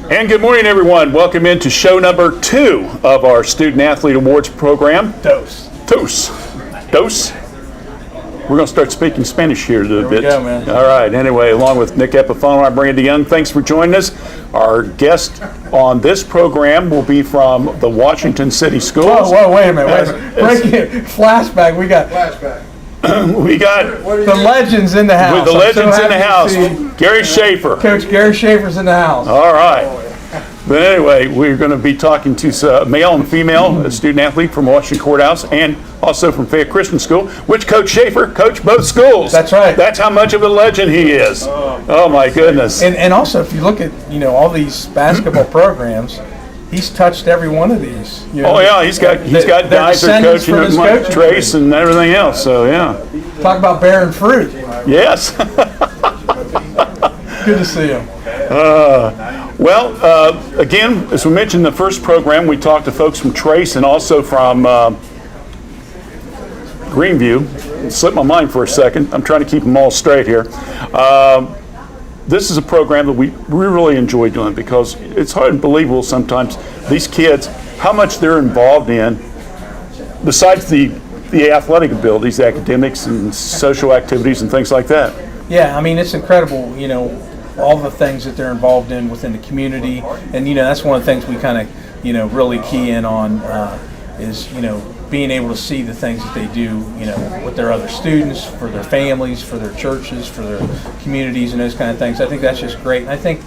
And good morning, everyone. Welcome into show number 2 of our Student Athlete Awards program. Dos. We're going to start speaking Spanish here a little bit. There we go, man. All right. Anyway, along with Nick Epifano, I'm Randy Young. Thanks for joining us. Our guest on this program will be from the Washington City Schools. Whoa, wait a minute. Flashback. We got We got the legends in the house. with the legends in the house. Gary Schaefer. Coach Gary Schaefer's in the house. All right. But anyway, we're going to be talking to male and female, a student athlete from Washington Courthouse and also from Fayette Christian School, which Coach Schaefer coached both schools. That's right. That's how much of a legend he is. Oh my goodness. And also, if you look at all these basketball programs, he's touched every one of these. Oh yeah, he's got guys that are coaching Trace and everything else. So yeah. Talk about bearing fruit. Yes. Good to see him. Again, as we mentioned in the first program, we talked to folks from Trace and also from Greenview. It slipped my mind for a second. I'm trying to keep them all straight here. This is a program that we really enjoy doing because it's hard and believable sometimes these kids, how much they're involved in, besides the athletic abilities, the academics and social activities and things like that. Yeah, I mean, it's incredible, all the things that they're involved in within the community. And, that's one of the things we kind of, really key in on is, being able to see the things that they do, with their other students, for their families, for their churches, for their communities and those kind of things. I think that's just great. And I think,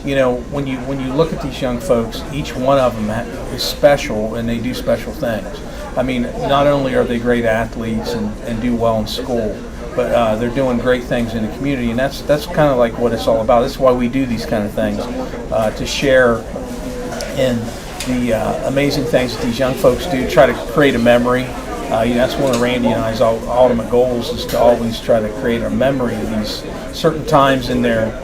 when you look at these young folks, each one of them is special and they do special things. I mean, not only are they great athletes and do well in school, but they're doing great things in the community, and that's kind of like what it's all about. That's why we do these kind of things, to share in the amazing things that these young folks do, try to create a memory. That's one of Randy and I's ultimate goals, is to always try to create a memory of these certain times in their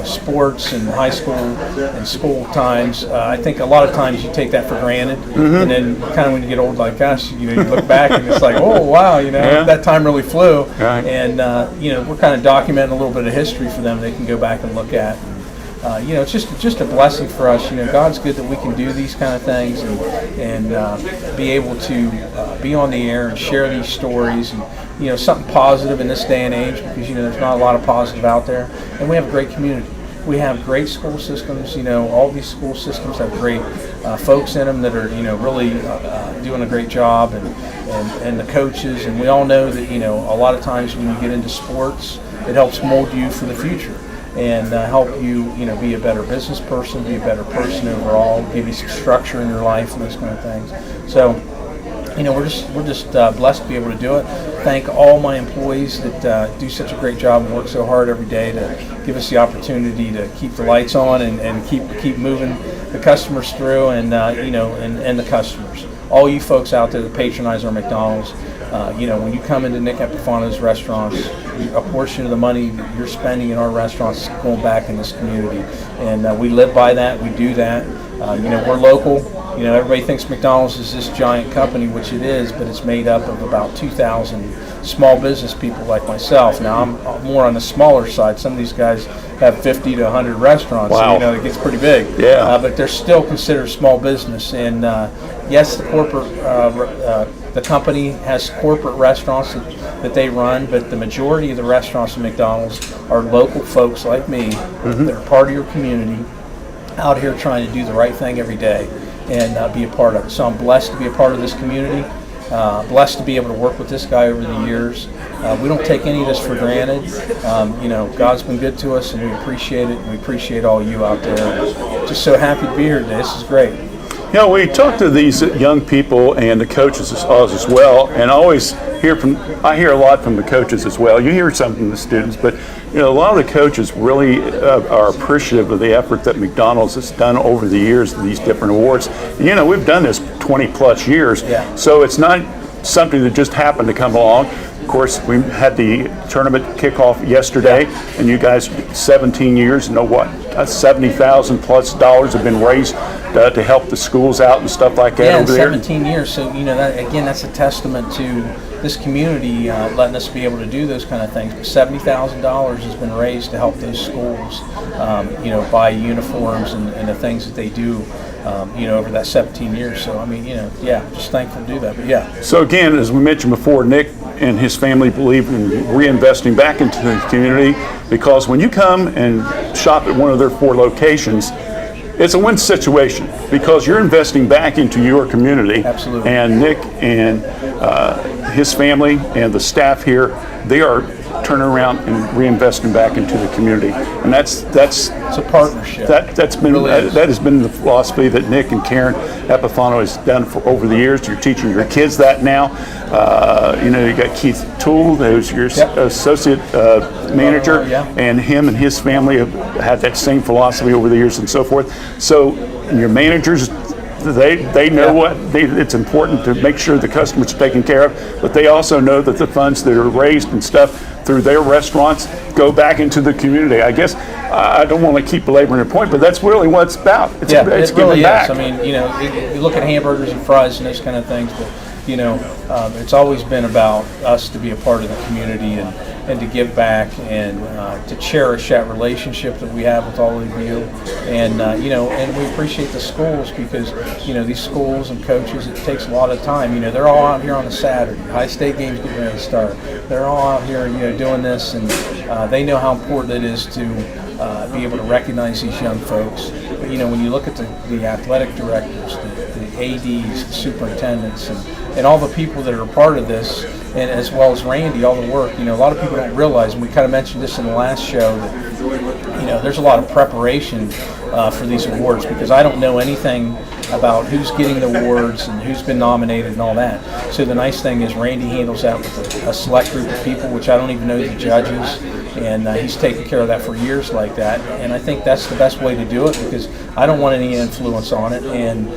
sports and high school and school times. I think a lot of times you take that for granted, and then kind of when you get old like us, you look back and it's like, oh wow, that time really flew. Right. And we're kind of documenting a little bit of history for them they can go back and look at. It's just a blessing for us. God's good that we can do these kind of things and be able to be on the air and share these stories and something positive in this day and age, because there's not a lot of positive out there, and we have a great community. We have great school systems. All these school systems have great folks in them that are really doing a great job, and the coaches, and we all know that a lot of times when you get into sports, it helps mold you for the future and help you be a better business person, be a better person overall, give you some structure in your life and those kind of things. So we're just blessed to be able to do it. Thank all my employees that do such a great job and work so hard every day to give us the opportunity to keep the lights on and keep moving the customers through, and and the customers. All you folks out there that patronize our McDonald's, when you come into Nick Epifano's restaurants, a portion of the money that you're spending in our restaurants is going back in this community, and we live by that. We do that. We're local. Everybody thinks McDonald's is this giant company, which it is, but it's made up of about 2,000 small business people like myself. Now, I'm more on the smaller side. Some of these guys have 50 to 100 restaurants. Wow. So, it gets pretty big. Yeah. But they're still considered small business. And yes, the corporate, the company has corporate restaurants that they run, but the majority of the restaurants at McDonald's are local folks like me that are part of your community, out here trying to do the right thing every day and be a part of it. So I'm blessed to be a part of this community, blessed to be able to work with this guy over the years. We don't take any of this for granted. God's been good to us, and we appreciate it, and we appreciate all you out there. Just so happy to be here today. This is great. We talk to these young people and the coaches as well, and I hear a lot from the coaches as well. You hear some from the students, but a lot of the coaches really are appreciative of the effort that McDonald's has done over the years, these different awards. We've done this 20 plus years, so it's not something that just happened to come along. Of course, we had the tournament kickoff yesterday, and you guys, 17 years, $70,000 plus have been raised to help the schools out and stuff like that over there. 17 years. So that's a testament to this community letting us be able to do those kind of things. But $70,000 has been raised to help those schools, buy uniforms and the things that they do, over that 17 years. So, I mean, just thankful to do that. But yeah. So again, as we mentioned before, Nick and his family believe in reinvesting back into the community, because when you come and shop at one of their 4 locations, it's a win situation because you're investing back into your community. Absolutely. And Nick and his family and the staff here, they are turning around and reinvesting back into the community, and that's it's a partnership. That's been Really that has been the philosophy that Nick and Karen Epifano has done for over the years. You're teaching your kids that now. You got Keith Toole, who's your associate manager, and him and his family have had that same philosophy over the years and so forth. So your managers, they know it's important to make sure the customers are taken care of, but they also know that the funds that are raised and stuff through their restaurants go back into the community. I guess I don't want to keep belaboring the point, but that's really what it's about. It's it really giving back. is. I mean, you look at hamburgers and fries and those kind of things, but it's always been about us to be a part of the community and to give back and to cherish that relationship that we have with all of you, and and we appreciate the schools because these schools and coaches, it takes a lot of time. They're all out here on a Saturday. High state games getting ready to start. They're all out here doing this, and they know how important it is to be able to recognize these young folks. But when you look at the athletic directors, the ADs, the superintendents, and all the people that are a part of this, and as well as Randy, all the work, a lot of people don't realize, and we kind of mentioned this in the last show, that there's a lot of preparation for these awards, because I don't know anything about who's getting the awards and who's been nominated and all that. So the nice thing is Randy handles that with a select group of people, which I don't even know the judges, and he's taken care of that for years like that. And I think that's the best way to do it, because I don't want any influence on it, and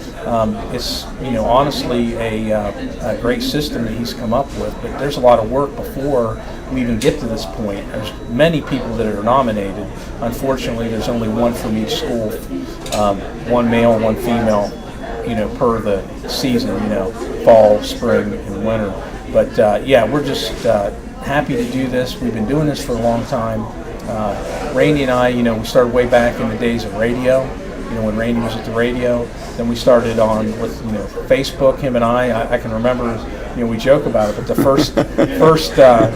it's honestly a great system that he's come up with. But there's a lot of work before we even get to this point. There's many people that are nominated. Unfortunately, there's only one from each school, one male, one female, per the season, fall, spring, and winter. But we're just happy to do this. We've been doing this for a long time. Randy and I, we started way back in the days of radio, when Randy was at the radio. Then we started on with Facebook, him and I can remember, we joke about it, but the first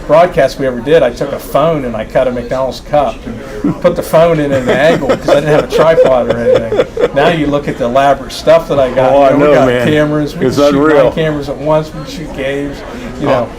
broadcast we ever did, I took a phone and I cut a McDonald's cup and put the phone in an angle because I didn't have a tripod or anything. Now you look at the elaborate stuff that I got. We got man. Cameras. We it's can shoot unreal. 9 cameras at once. We can shoot games.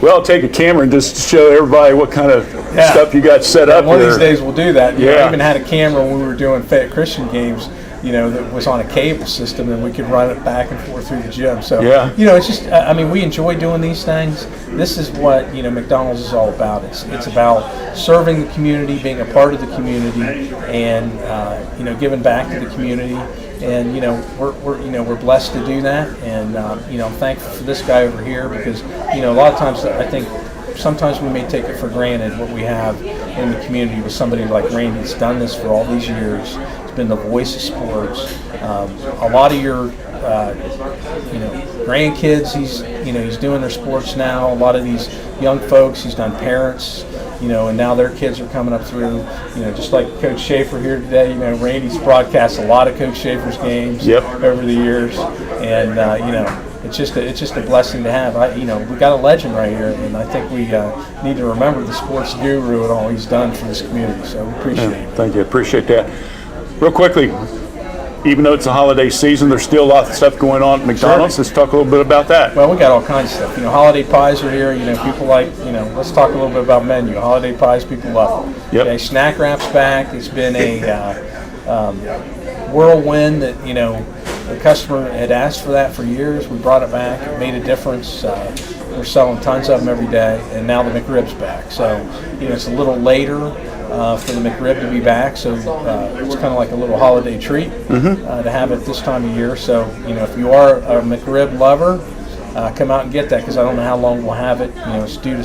Well, take a camera and just show everybody what kind of stuff you got set up. One of these days we'll do that. I even had a camera when we were doing Fayette Christian games, that was on a cable system, and we could run it back and forth through the gym. So, it's just, we enjoy doing these things. This is what, McDonald's is all about. It's about serving the community, being a part of the community, and, giving back to the community. And, we're blessed to do that. And, I'm thankful for this guy over here because, a lot of times I think sometimes we may take it for granted what we have in the community with somebody like Randy that's done this for all these years. Been the voice of sports. A lot of your grandkids, he's doing their sports now. A lot of these young folks, he's done parents, and now their kids are coming up through, just like Coach Schaefer here today. Randy's broadcast a lot of Coach Schaefer's games over the years, and it's just a blessing to have. We got a legend right here, and I think we need to remember the sports guru and all he's done for this community. So we appreciate it. Thank you. Appreciate that. Real quickly, even though it's a holiday season, there's still a lot of stuff going on at McDonald's. Let's talk a little bit about that. Well, we got all kinds of stuff. Holiday pies are here. People like, let's talk a little bit about menu. Holiday pies, people love them. Yep. Okay, snack wrap's back. It's been a whirlwind that, the customer had asked for that for years. We brought it back. It made a difference. We're selling tons of them every day, and now the McRib's back. So, it's a little later for the McRib to be back, so it's kind of like a little holiday treat to have it this time of year. So, if you are a McRib lover, come out and get that, because I don't know how long we'll have it. It's due to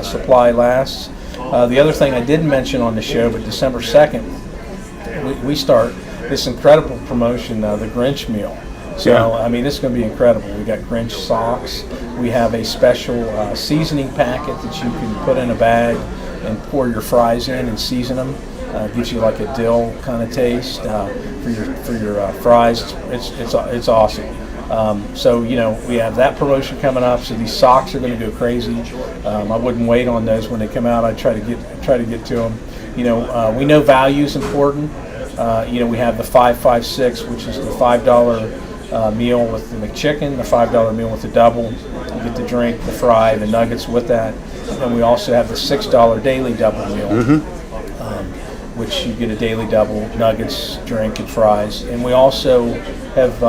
supply lasts. The other thing I didn't mention on the show, but December 2nd, we start this incredible promotion, the Grinch meal. So, Yeah. I mean, it's going to be incredible. We got Grinch socks. We have a special seasoning packet that you can put in a bag and pour your fries in and season them. Gives you like a dill kind of taste for your fries. It's awesome. So we have that promotion coming up. So these socks are going to go crazy. I wouldn't wait on those when they come out. I try to get to them. We know value is important. We have the 556, which is the $5 meal with the McChicken, the $5 meal with the double. You get the drink, the fry, the nuggets with that. And we also have the $6 daily double meal, which you get a daily double, nuggets, drink, and fries. And we also have,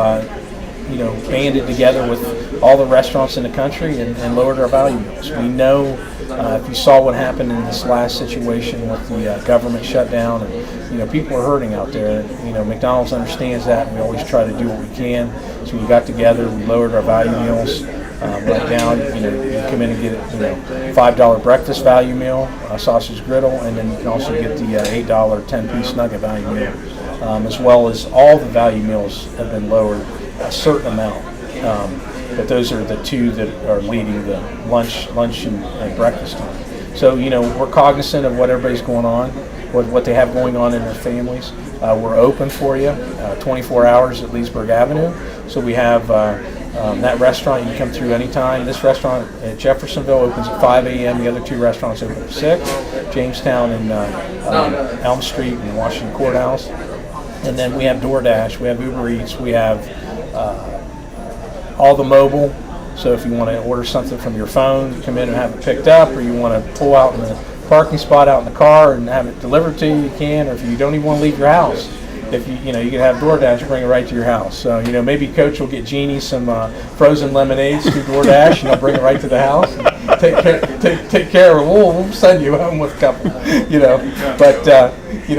banded together with all the restaurants in the country and lowered our value meals. We know if you saw what happened in this last situation with the government shutdown, and people are hurting out there. McDonald's understands that, and we always try to do what we can. So we got together, we lowered our value meals. Right now, you come in and get $5 breakfast value meal, sausage griddle, and then you can also get the $8 10-piece nugget value meal, as well as all the value meals have been lowered a certain amount. But those are the two that are leading the lunch and breakfast time. So we're cognizant of what everybody's going on, what they have going on in their families. We're open for you 24 hours at Leesburg Avenue. So we have that restaurant, you can come through anytime. This restaurant at Jeffersonville opens at 5 a.m. The other two restaurants open at 6. Jamestown and Elm Street and Washington Courthouse. And then we have DoorDash, we have Uber Eats, we have all the mobile. So if you want to order something from your phone, you come in and have it picked up, or you want to pull out in the parking spot out in the car and have it delivered to you, you can. Or if you don't even want to leave your house, if you can have DoorDash bring it right to your house. So maybe Coach will get Jeannie some frozen lemonades through DoorDash, and they'll bring it right to the house. And take care of it. We'll send you home with a couple. But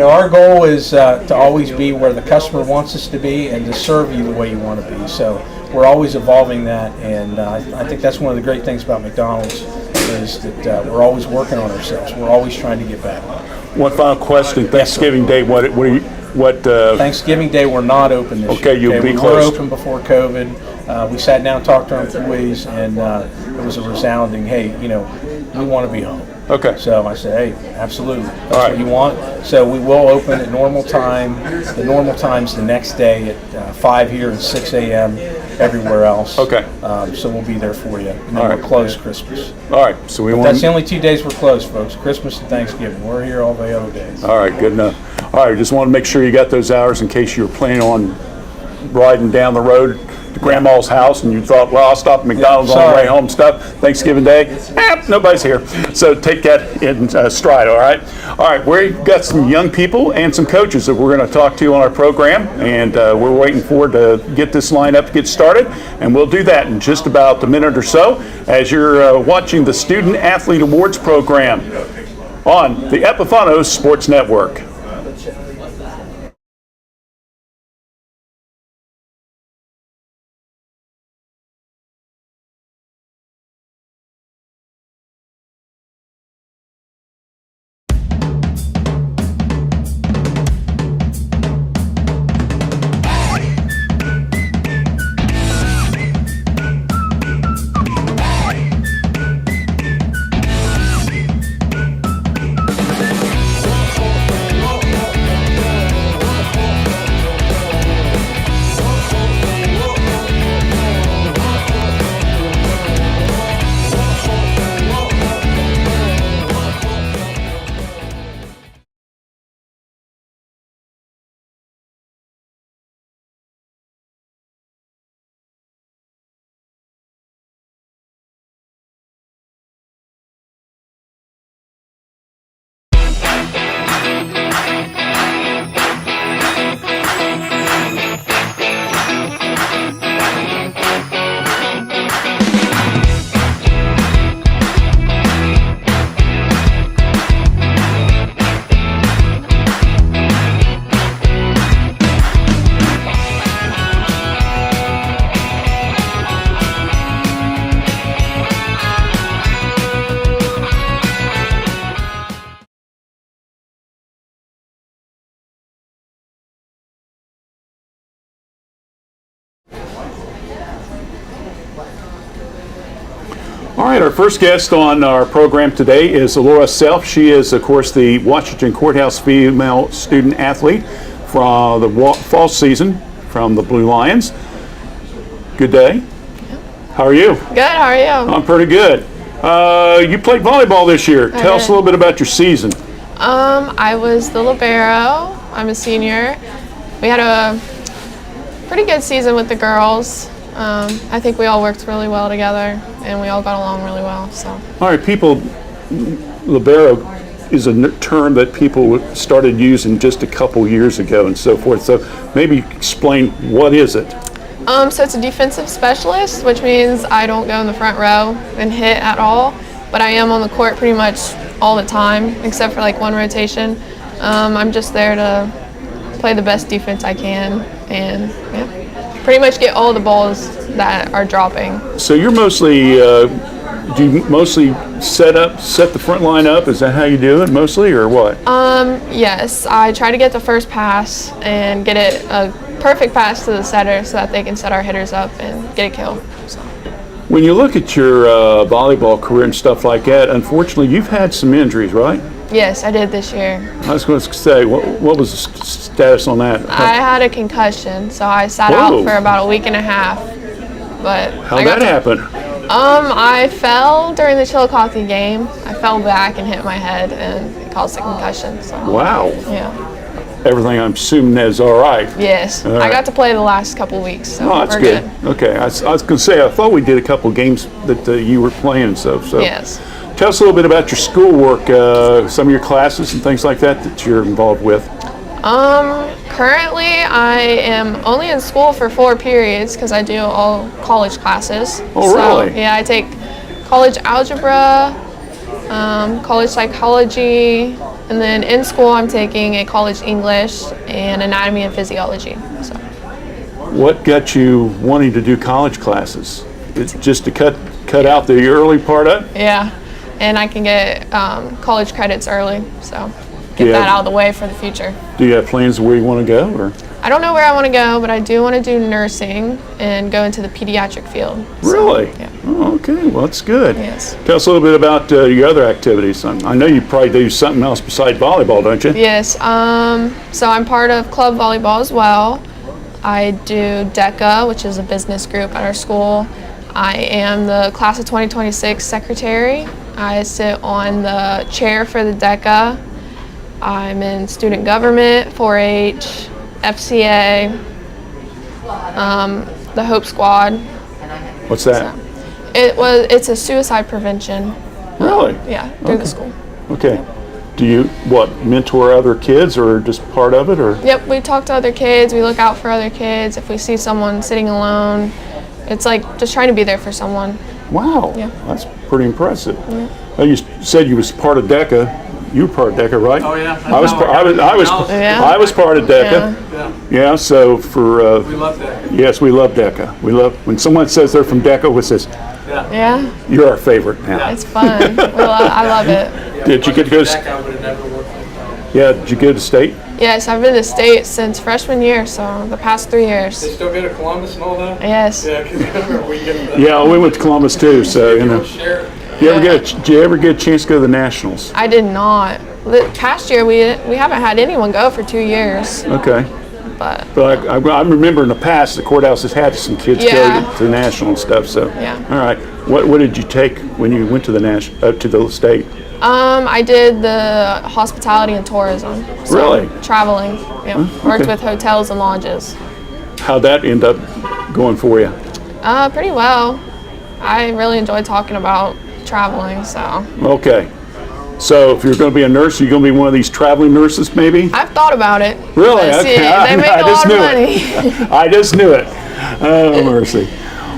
our goal is to always be where the customer wants us to be and to serve you the way you want to be. So we're always evolving that, and I think that's one of the great things about McDonald's is that we're always working on ourselves. We're always trying to get better. One final question. Thanksgiving Day, what Thanksgiving Day, we're not open this year. Okay, you'll be we closed. were open before COVID. We sat down and talked to our employees, and it was a resounding, hey, we want to be home. Okay. So I said, hey, absolutely. That's All right. what you want. So we will open at normal time. The normal time's the next day at 5 here and 6 a.m. everywhere else. Okay. So we'll be there for you. And then All right. we're closed Christmas. All right. So That's the only 2 days we're closed, folks. Christmas and Thanksgiving. We're here all the other days. All right. Good enough. All right. Just want to make sure you got those hours in case you were planning on riding down the road to Grandma's house and you thought, well, I'll stop at McDonald's on the way home stuff. Thanksgiving Day, nobody's here. So take that in stride, all right? All right, we've got some young people and some coaches that we're going to talk to on our program, and we're waiting forward to get this lineup to get started, and we'll do that in just about a minute or so as you're watching the Student Athlete Awards program on the Epifano Sports Network. All right, our first guest on our program today is Laura Self. She is, of course, the Washington Courthouse female student athlete from the fall season from the Blue Lions. Good day. How are you? Good, how are you? I'm pretty good. You played volleyball this year. Tell us a little bit about your season. I was the libero. I'm a senior. We had a pretty good season with the girls. I think we all worked really well together, and we all got along really well. So. All right, libero is a term that people started using just a couple years ago and so forth. So maybe explain, what is it? So it's a defensive specialist, which means I don't go in the front row and hit at all, but I am on the court pretty much all the time, except for like one rotation. I'm just there to play the best defense I can, and pretty much get all the balls that are dropping. So you're mostly, do you mostly set the front line up? Is that how you do it mostly, or what? Yes, I try to get the first pass and get it a perfect pass to the setter so that they can set our hitters up and get a kill. So. When you look at your volleyball career and stuff like that, unfortunately you've had some injuries, right? Yes, I did this year. I was going to say, what was the status on that? I had a concussion, so I sat out for about a week and a half. But how'd that happen? I fell during the Chillicothe game. I fell back and hit my head, and it caused a concussion. So. Wow. Yeah. Everything I'm assuming is all right. Yes. All right. I got to play the last couple weeks, so that's we're good. Okay. I was going to say, I thought we did a couple games that you were playing and stuff. So. Yes. Tell us a little bit about your schoolwork, some of your classes and things like that you're involved with. Currently I am only in school for 4 periods because I do all college classes. Oh, really? So, yeah, I take college algebra, college psychology, and then in school I'm taking a college English and anatomy and physiology. So. What got you wanting to do college classes? It's just to cut out the early part of it? Yeah. And I can get college credits early, so get that out of the way for the future. Do you have plans where you want to go, or? I don't know where I want to go, but I do want to do nursing and go into the pediatric field. Really? So, yeah. Oh, okay, well that's good. Yes. Tell us a little bit about your other activities. I know you probably do something else besides volleyball, don't you? Yes. So I'm part of club volleyball as well. I do DECA, which is a business group at our school. I am the class of 2026 secretary. I sit on the chair for the DECA. I'm in student government, 4-H, FCA, the Hope Squad. What's that? So it's a suicide prevention. Really? Yeah, through the school. Okay. Do you mentor other kids, or just part of it, or? Yep, we talk to other kids. We look out for other kids. If we see someone sitting alone, it's like just trying to be there for someone. Wow. Yeah. That's pretty impressive. Yeah. You said you was part of DECA. You were part of DECA, right? Oh yeah. I was part of DECA. Yeah. So for We love DECA. yes, we love DECA. We love when someone says they're from DECA. What says? Yeah. You're our favorite now. It's fun. I love it. Did you get to go? DECA would have never worked with Yeah. Did you go to state? Yes, I've been to state since freshman year, so the past 3 years. They still go to Columbus and all that? Yes. Yeah, because we get that. Yeah, we went to Columbus too. So Share. Did you ever get a chance to go to the Nationals? I did not. The past year, we haven't had anyone go for 2 years. Okay. But I remember in the past the courthouse has had some kids go to the national and stuff. So all right, what did you take when you went to the state? I did the hospitality and tourism. So Really? Traveling. Yeah. Okay. Worked with hotels and lodges. How'd that end up going for you? Pretty well. I really enjoyed talking about traveling. So. Okay. So if you're going to be a nurse, you're going to be one of these traveling nurses, maybe? I've thought about it. Really? But see, Okay. they make a lot of money. I just knew it. Oh, mercy.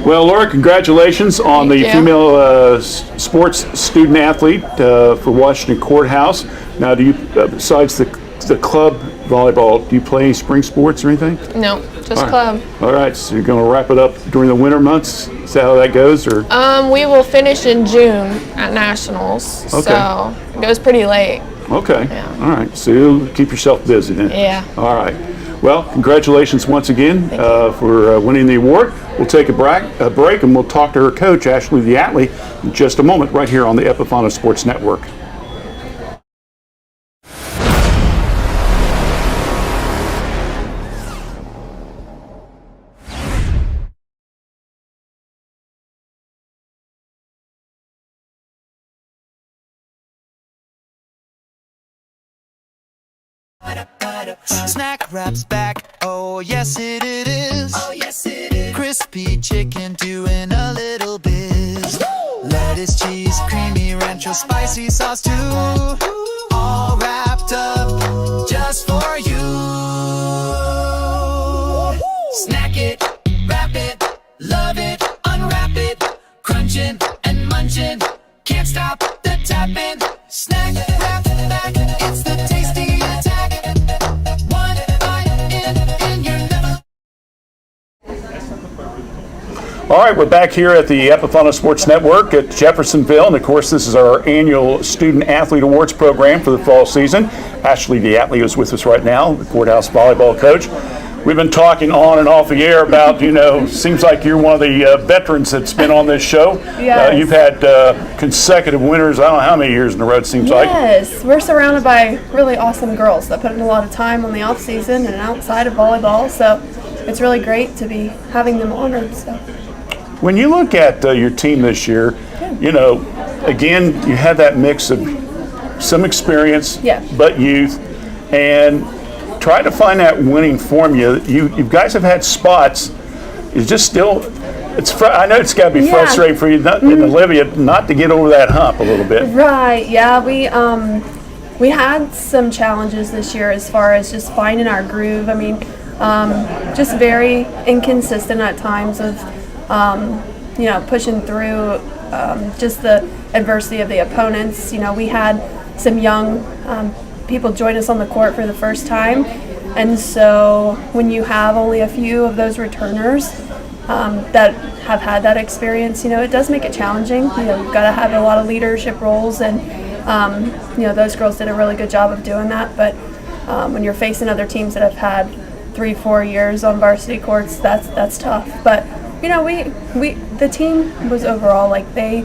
Well, Laura, congratulations on Thank the you. female sports student athlete for Washington Courthouse. Now, do you, besides the club volleyball, do you play any spring sports or anything? No, just All right. club. All right, so you're going to wrap it up during the winter months? Is that how that goes? Or We will finish in June at Nationals. Okay. So it goes pretty late. okay, Yeah. all right. So you'll keep yourself busy then. Yeah. All right. Well, congratulations once again for winning the award. We'll take a break and we'll talk to her coach, Ashley the Athlete, in just a moment right here on the Epifano Sports Network. Snack wraps back, oh yes it is. Oh yes it is. Crispy chicken doing a little biz. Lettuce, cheese, creamy rancho, spicy sauce too. All wrapped up just for you. Snack it, wrap it, love it, unwrap it. Crunching and munching, can't stop the tapping. Snack wrap back, it's the tasty attack. One bite in your liver. All right, we're back here at the Epifano Sports Network at Jeffersonville, and of course this is our annual Student Athlete Awards program for the fall season. Ashley the Athlete is with us right now, the courthouse volleyball coach. We've been talking on and off the air about, seems like you're one of the veterans that's been on this show. Yes. You've had consecutive winners, I don't know how many years in a row it seems like. Yes, we're surrounded by really awesome girls that put in a lot of time on the off season and outside of volleyball, so it's really great to be having them honored. So. When you look at your team this year, again, you had that mix of some experience, but youth, and try to find that winning formula. You guys have had spots. It's just still, I know it's got to be frustrating for you, and Olivia, not to get over that hump a little bit. Right. Yeah. We had some challenges this year as far as just finding our groove. I mean, just very inconsistent at times of, pushing through just the adversity of the opponents. We had some young people join us on the court for the first time, and so when you have only a few of those returners that have had that experience, it does make it challenging. You've got to have a lot of leadership roles, and those girls did a really good job of doing that. But when you're facing other teams that have had 3-4 years on varsity courts, that's tough. But the team was overall, they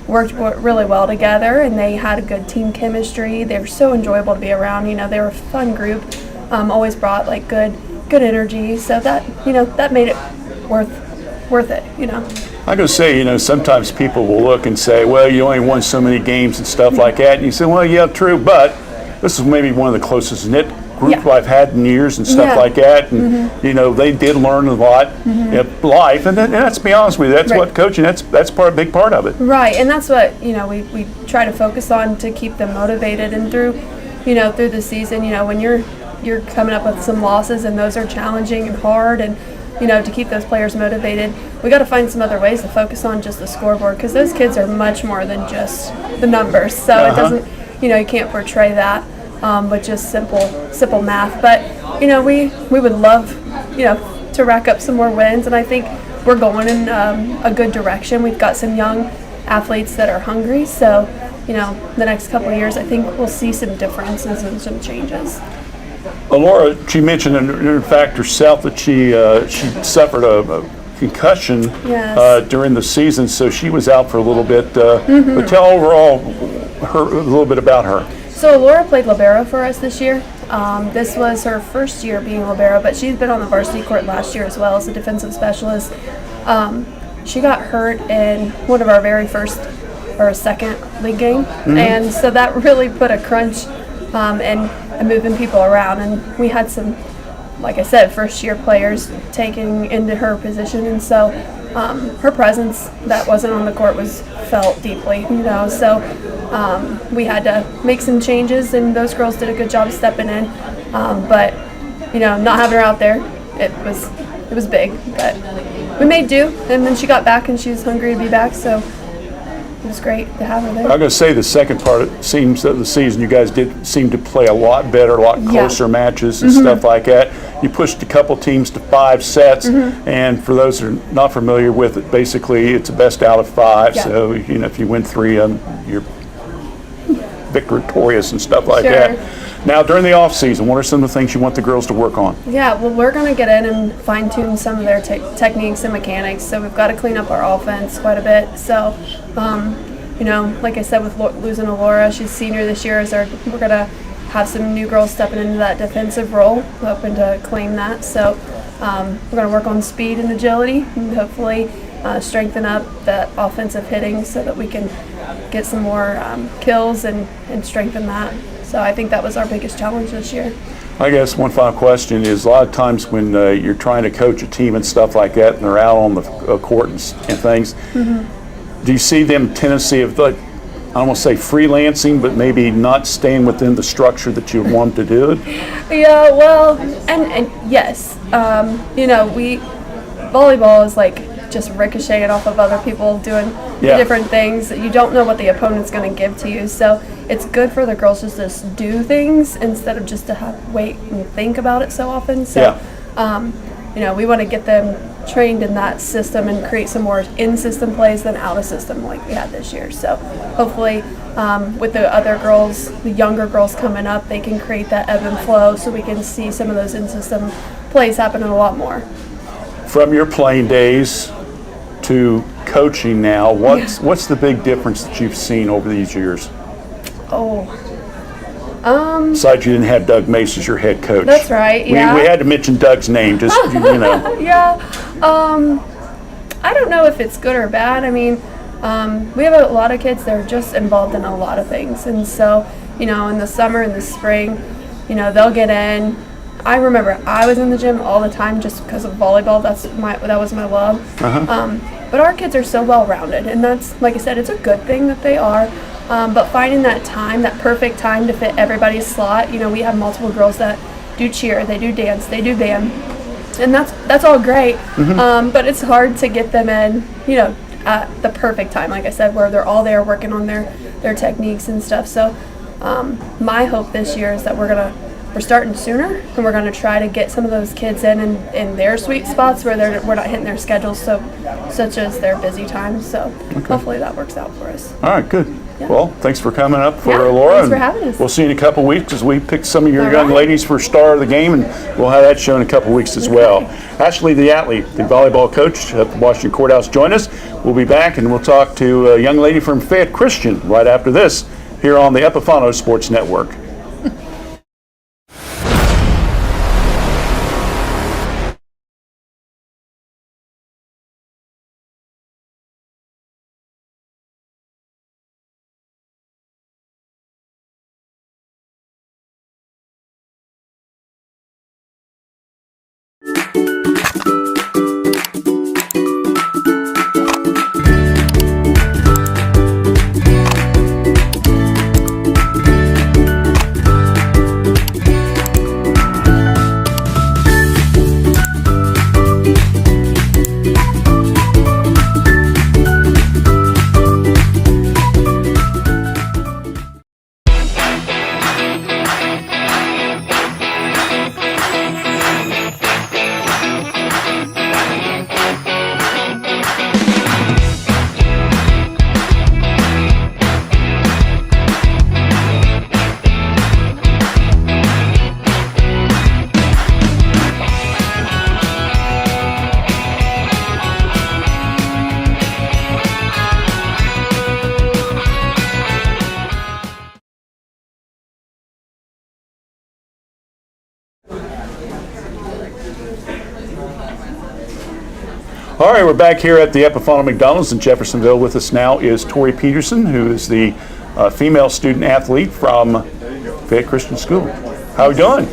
worked really well together, and they had a good team chemistry. They were so enjoyable to be around. They were a fun group. Always brought good energy. So that made it worth it. I gotta say, sometimes people will look and say, well, you only won so many games and stuff like that. And you say, well, yeah, true, but this is maybe one of the closest knit groups I've had in years and stuff like that. And, they did learn a lot in life. And let's be honest with you, that's what coaching, that's a big part of it. Right, and that's what, we try to focus on to keep them motivated. And through the season, when you're coming up with some losses and those are challenging and hard, and to keep those players motivated, we got to find some other ways to focus on just the scoreboard, because those kids are much more than just the numbers. So it doesn't, you can't portray that with just simple math. But we would love to rack up some more wins, and I think we're going in a good direction. We've got some young athletes that are hungry, so the next couple of years I think we'll see some differences and some changes. Laura, she mentioned in fact herself that she suffered a concussion during the season, so she was out for a little bit. But tell overall a little bit about her. So Laura played libero for us this year. This was her first year being libero, but she's been on the varsity court last year as well as a defensive specialist. She got hurt in one of our very first or second league game, and so that really put a crunch and moving people around. And we had some, like I said, first year players taking into her position, and so her presence that wasn't on the court was felt deeply, so we had to make some changes, and those girls did a good job of stepping in, but not having her out there, it was big, but we made do. And then she got back and she was hungry to be back, so it was great to have her there. I'm going to say the second part, it seems that the season you guys did seem to play a lot better, a lot closer matches and stuff like that. You pushed a couple teams to 5 sets, and for those who are not familiar with it, basically it's a best out of 5. So if you win 3, you're victorious and stuff like that. Now, during the off season, what are some of the things you want the girls to work on? Yeah, well, we're going to get in and fine tune some of their techniques and mechanics. So we've got to clean up our offense quite a bit. So, you know, like I said, with losing Alora, she's senior this year. We're going to have some new girls stepping into that defensive role, hoping to claim that. So we're going to work on speed and agility, and hopefully strengthen up that offensive hitting so that we can get some more kills and strengthen that. So I think that was our biggest challenge this year. I guess one final question is, a lot of times when you're trying to coach a team and stuff like that, and they're out on the court and things, do you see them tendency of, like, I don't want to say freelancing, but maybe not staying within the structure that you want them to do it? Yeah, well, and yes, you know, volleyball is like just ricocheting off of other people doing different things. You don't know what the opponent's going to give to you, so it's good for the girls just to do things instead of just to wait and think about it so often. So, you know, we want to get them trained in that system and create some more in-system plays than out-of-system like we had this year. So hopefully with the other girls, the younger girls coming up, they can create that ebb and flow so we can see some of those in-system plays happening a lot more. From your playing days to coaching now, what's the big difference that you've seen over these years? Besides, you didn't have Doug Mace as your head coach. That's right, yeah. We had to mention Doug's name, just, you know. Yeah. I don't know if it's good or bad. I mean, we have a lot of kids that are just involved in a lot of things. And so, you know, in the summer and the spring, you know, they'll get in. I remember I was in the gym all the time just because of volleyball. That was my love. But our kids are so well-rounded, and that's, like I said, it's a good thing that they are. But finding that time, that perfect time to fit everybody's slot. You know, we have multiple girls that do cheer, they do dance, they do band, and that's all great. But it's hard to get them in, you know, at the perfect time, like I said, where they're all there working on their techniques and stuff. So my hope this year is that we're starting sooner, and we're going to try to get some of those kids in their sweet spots where we're not hitting their schedules, such as their busy times. So hopefully that works out for us. All right, good. Yeah. Well, thanks for coming up for Yeah, Laura. thanks for having us. We'll see you in a couple weeks as we pick some of your All young right. ladies for Star of the Game, and we'll have that show in a couple weeks as well. Ashley, the athlete, the volleyball coach at the Washington Courthouse, join us. We'll be back, and we'll talk to a young lady from Fayette Christian right after this here on the Epifano Sports Network. All right, we're back here at the Epifano McDonald's in Jeffersonville. With us now is Tori Peterson, who is the female student athlete from Fayette Christian School. How are we doing?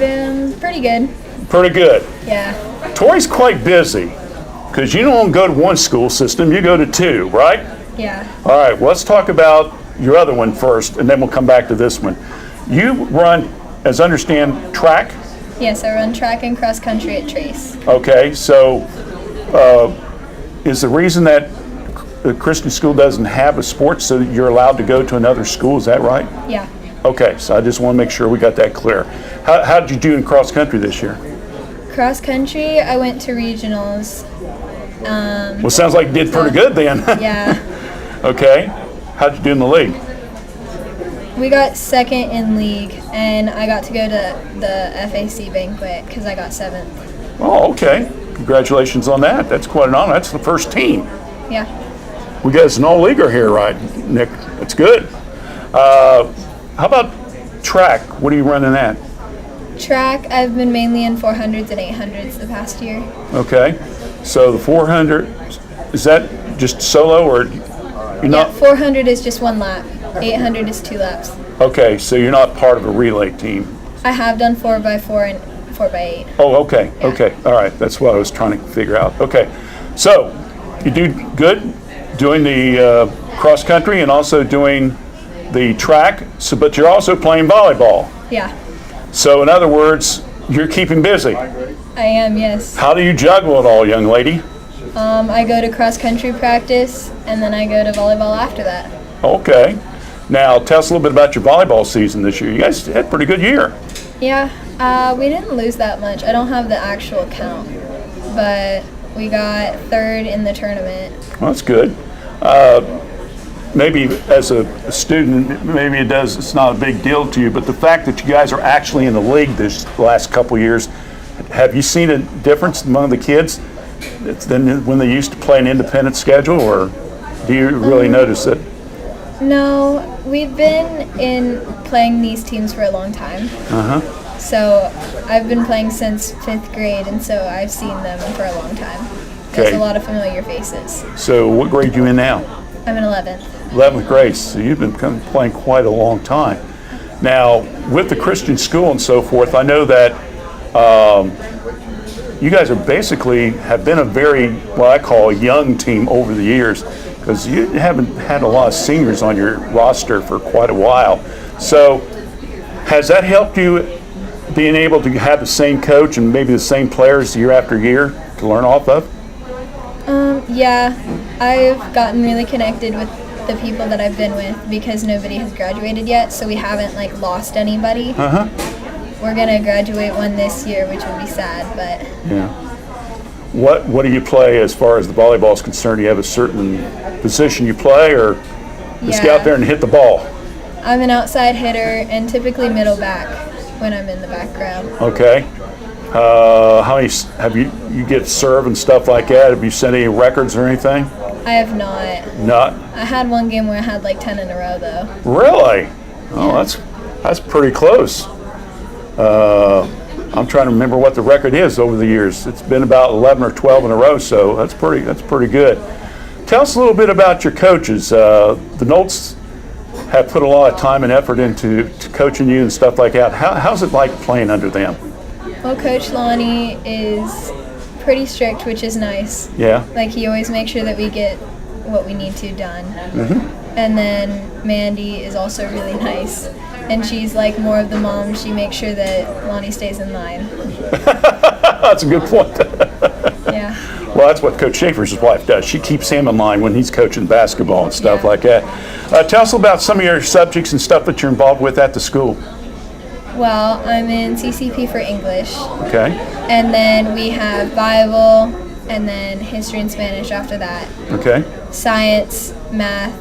Been pretty good. Pretty good. Yeah. Tori's quite busy because you don't go to one school system, you go to two, right? Yeah. All right, well, let's talk about your other one first, and then we'll come back to this one. You run, as I understand, track? Yes, I run track and cross country at Trace. Okay, so is the reason that the Christian school doesn't have a sport so that you're allowed to go to another school, is that right? Yeah. Okay, so I just want to make sure we got that clear. How did you do in cross country this year? Cross country, I went to regionals. Well, sounds like you did pretty good then. Yeah. Okay, how'd you do in the league? We got second in league, and I got to go to the FAC banquet because I got 7th. Oh, okay. Congratulations on that. That's quite an honor. That's the first team. Yeah. We got an all-leaguer here, right, Nick? That's good. How about track? What are you running at? Track, I've been mainly in 400s and 800s the past year. Okay. So the 400, is that just solo or you're not? Yeah, 400 is just 1 lap. 800 is 2 laps. Okay, so you're not part of a relay team. I have done 4x4 and 4x8. Oh, okay, okay, all right. That's what I was trying to figure out. Okay, so you do good doing the cross country and also doing the track. So, but you're also playing volleyball. Yeah, So in other words, you're keeping busy. I am, yes. How do you juggle it all, young lady? I go to cross country practice, and then I go to volleyball after that. Okay. Now tell us a little bit about your volleyball season this year. You guys had a pretty good year. Yeah, we didn't lose that much. I don't have the actual count, but we got 3rd in the tournament. Well, that's good. Maybe as a student, maybe it's not a big deal to you, but the fact that you guys are actually in the league this last couple years, have you seen a difference among the kids than when they used to play an independent schedule, or do you really notice it? No, we've been playing these teams for a long time. So I've been playing since 5th grade, and so I've seen them for a long time. There's Okay. a lot of familiar faces. So what grade are you in now? I'm in 11th. 11th grade, so you've been playing quite a long time. Now, with the Christian school and so forth, I know that you guys are basically have been a very, what I call a young team over the years, because you haven't had a lot of seniors on your roster for quite a while. So has that helped you being able to have the same coach and maybe the same players year after year to learn off of? Yeah, I've gotten really connected with the people that I've been with because nobody has graduated yet, so we haven't lost anybody. We're gonna graduate one this year, which will be sad, but Yeah. What do you play as far as the volleyball is concerned? Do you have a certain position you play, or just get out there and hit the ball? I'm an outside hitter and typically middle back when I'm in the background. Okay. How many have you get serve and stuff like that? Have you set any records or anything? I have not. Not I had one game where I had 10 in a row though. really. Oh, that's pretty close. I'm trying to remember what the record is over the years. It's been about 11 or 12 in a row, so that's pretty good. Tell us a little bit about your coaches. The Nolts have put a lot of time and effort into coaching you and stuff like that. How's it like playing under them? Well, Coach Lonnie is pretty strict, which is nice. Yeah. He always makes sure that we get what we need to done. And then Mandy is also really nice. And she's more of the mom. She makes sure that Lonnie stays in line. That's a good point. Yeah. Well, that's what Coach Schaefer's wife does. She keeps him in line when he's coaching basketball and stuff like that. Tell us about some of your subjects and stuff that you're involved with at the school. Well, I'm in CCP for English. Okay. And then we have Bible, and then history and Spanish after that. Okay. Science, math,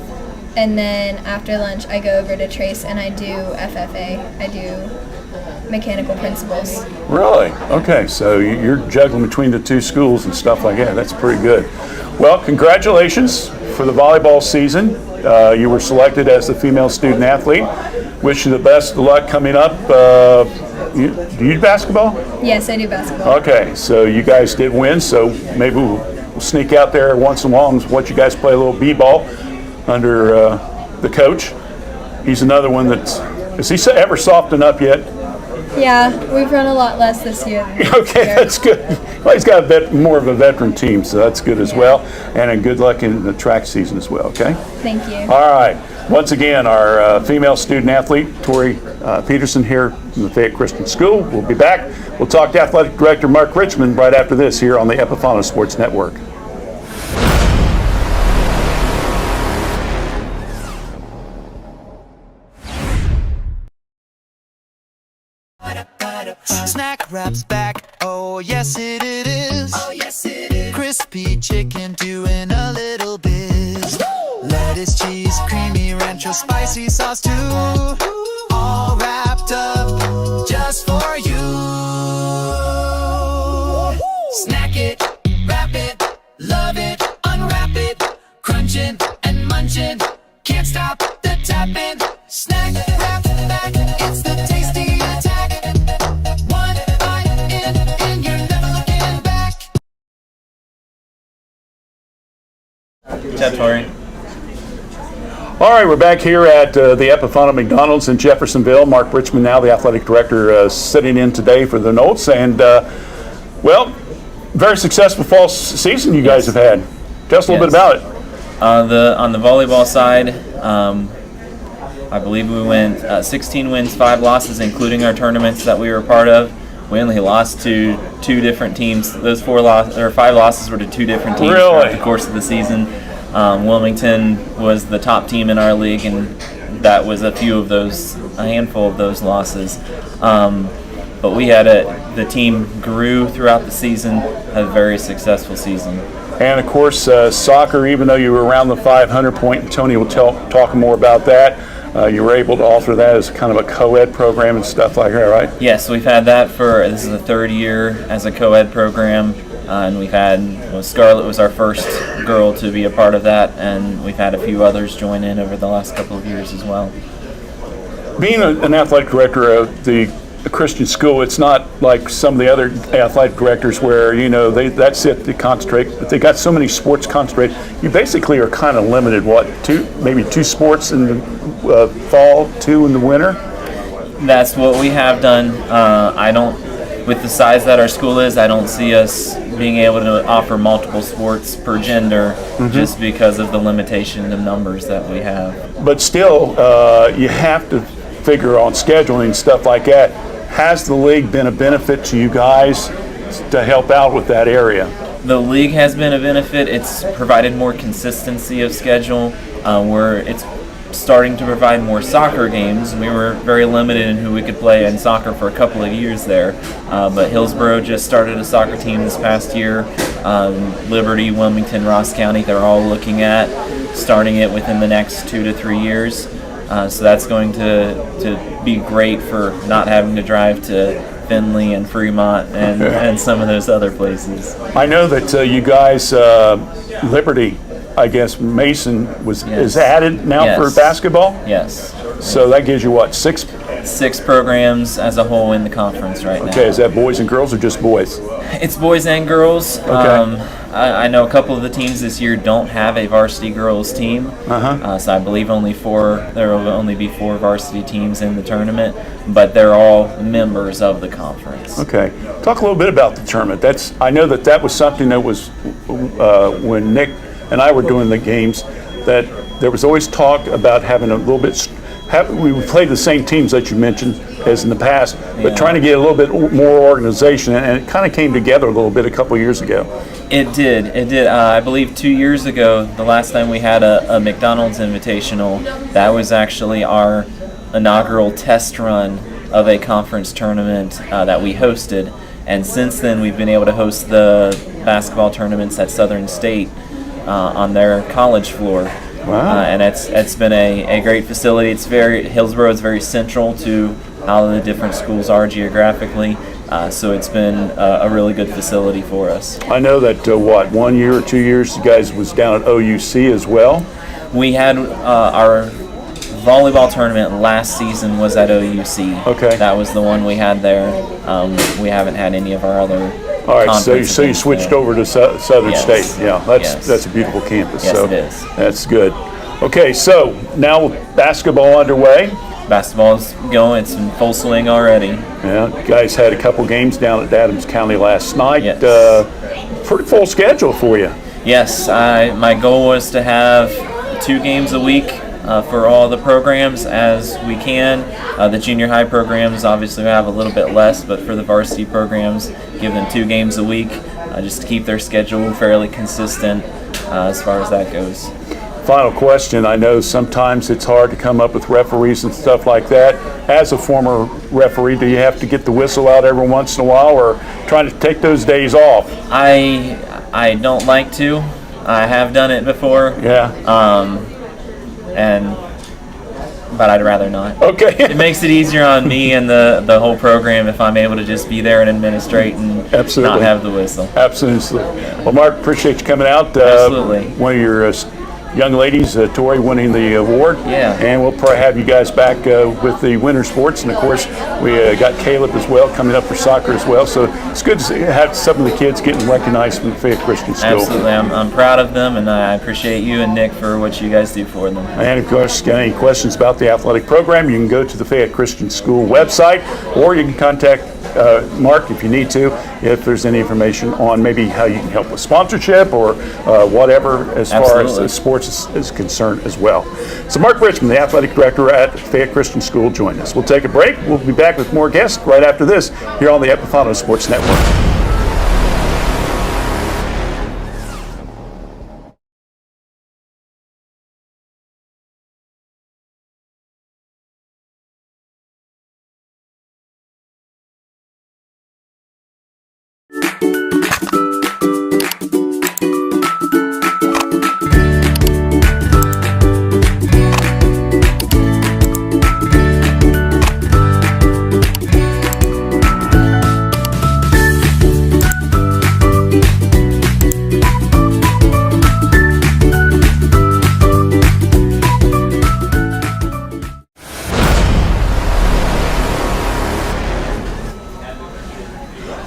and then after lunch I go over to Trace and I do FFA. I do mechanical principles. Really? Okay. So you're juggling between the two schools and stuff like that. That's pretty good. Well, congratulations for the volleyball season. You were selected as the female student athlete. Wish you the best of luck coming up. Do you do basketball? Yes, I do basketball. Okay, so you guys did win, so maybe we'll sneak out there once in a while and watch you guys play a little b-ball under the coach. He's another one is he ever softened up yet? Yeah, we've run a lot less this year than this Okay, year. that's good. Well, he's got more of a veteran team, so that's good as well. And good luck in the track season as well, okay? Thank you. All right. Once again, our female student athlete, Tori Peterson here from the Fayette Christian School. We'll be back. We'll talk to Athletic Director Mark Richmond right after this here on the Epifano Sports Network. Snack Wrap's back, oh yes it is. Oh yes it is. Crispy chicken doing a little biz. Lettuce, cheese, creamy ranch a spicy sauce too. All wrapped up just for you. Snack it, wrap it, love it, unwrap it, crunching and munching, can't stop the tapping. Snack, wrap, back, it's the tasty attack. One bite in, and you're never looking back. Tori. All right, we're back here at the Epifano McDonald's in Jeffersonville. Mark Richmond, now the athletic director, sitting in today for the Notes. And, well, very successful fall season you guys have had. Tell us a little bit about it. On the volleyball side, I believe we went 16 wins, 5 losses, including our tournaments that we were a part of. We only lost to 2 different teams. Those 5 losses were to 2 different teams throughout the course of the season. Wilmington was the top team in our league, and that was a handful of those losses. But we had the team grew throughout the season, had a very successful season. And of course, soccer, even though you were around the 500 point, and Tony will talk more about that, you were able to offer that as kind of a co-ed program and stuff like that, right? Yes, we've had that this is the 3rd year as a co-ed program, and we've had, Scarlett was our first girl to be a part of that, and we've had a few others join in over the last couple of years as well. Being an athletic director of the Christian school, it's not like some of the other athletic directors where, that's it, they concentrate, but they got so many sports concentrated. You basically are kind of limited, maybe 2 sports in the fall, 2 in the winter? That's what we have done. With the size that our school is, I don't see us being able to offer multiple sports per gender just because of the limitation of numbers that we have. But still, you have to figure on scheduling and stuff like that. Has the league been a benefit to you guys to help out with that area? The league has been a benefit. It's provided more consistency of schedule. It's starting to provide more soccer games. We were very limited in who we could play in soccer for a couple of years there. But Hillsborough just started a soccer team this past year. Liberty, Wilmington, Ross County, they're all looking at starting it within the next 2 to 3 years. So that's going to be great for not having to drive to Findlay and Fremont and some of those other places. I know that you guys, Liberty, I guess Mason is added now for basketball? Yes. So that gives you what, 6? 6 programs as a whole in the conference right now. Okay, is that boys and girls or just boys? It's boys and girls. Okay. I know a couple of the teams this year don't have a varsity girls team. So I believe there will only be 4 varsity teams in the tournament, but they're all members of the conference. Okay. Talk a little bit about the tournament. I know that was something that was when Nick and I were doing the games, that there was always talk about having a little bit. We played the same teams that you mentioned as in the past, but trying to get a little bit more organization, and it kind of came together a little bit a couple of years ago. It did. I believe 2 years ago, the last time we had a McDonald's Invitational, that was actually our inaugural test run of a conference tournament that we hosted. And since then, we've been able to host the basketball tournaments at Southern State on their college floor. Wow. And it's been a great facility. Hillsborough is very central to how the different schools are geographically. So it's been a really good facility for us. I know that 1 year or 2 years you guys was down at OUC as well. We had our volleyball tournament last season was at OUC. Okay. That was the one we had there. We haven't had any of our other. All right, so you switched over to Southern State. Yeah, that's a beautiful campus. Yes, so it is. That's good. Okay, so now basketball underway. Basketball's going. It's in full swing already. Yeah, you guys had a couple games down at Adams County last night. Yes. Pretty full schedule for you. Yes, my goal was to have 2 games a week for all the programs as we can. The junior high programs obviously have a little bit less, but for the varsity programs, give them 2 games a week just to keep their schedule fairly consistent as far as that goes. Final question. I know sometimes it's hard to come up with referees and stuff like that. As a former referee, do you have to get the whistle out every once in a while, or trying to take those days off? I don't like to. I have done it before. Yeah. And but I'd rather not. Okay. It makes it easier on me and the whole program if I'm able to just be there and administrate and Absolutely. not have the whistle. Absolutely. Well, Mark, appreciate you coming out. Absolutely. One of your young ladies, Tori, winning the award. Yeah. And we'll probably have you guys back with the winter sports. And, of course, we got Caleb as well coming up for soccer as well. So it's good to have some of the kids getting recognized from the Fayette Christian School. Absolutely. I'm proud of them, and I appreciate you and Nick for what you guys do for them. And, of course, got any questions about the athletic program, you can go to the Fayette Christian School website, or you can contact Mark if you need to, if there's any information on maybe how you can help with sponsorship or whatever as far as sports is concerned as well. So Mark Richmond, the athletic director at Fayette Christian School, joined us. We'll take a break. We'll be back with more guests right after this here on the Epifano Sports Network.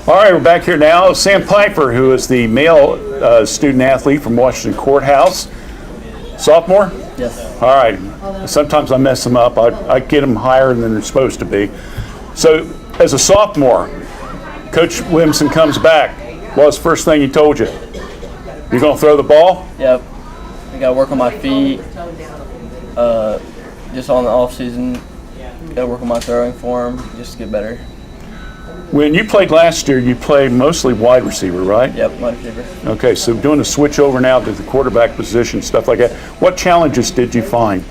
All right, we're back here now. Sam Piper, who is the male student athlete from Washington Courthouse. Sophomore? Yes. All right. Sometimes I mess them up. I get them higher than they're supposed to be. So, as a sophomore, Coach Williamson comes back. What was the first thing he told you? You're going to throw the ball? Yep. I got to work on my feet. Just on the off season, got to work on my throwing form just to get better. When you played last year, you played mostly wide receiver, right? Yep, wide receiver. Okay, so doing a switch over now to the quarterback position, stuff like that. What challenges did you find?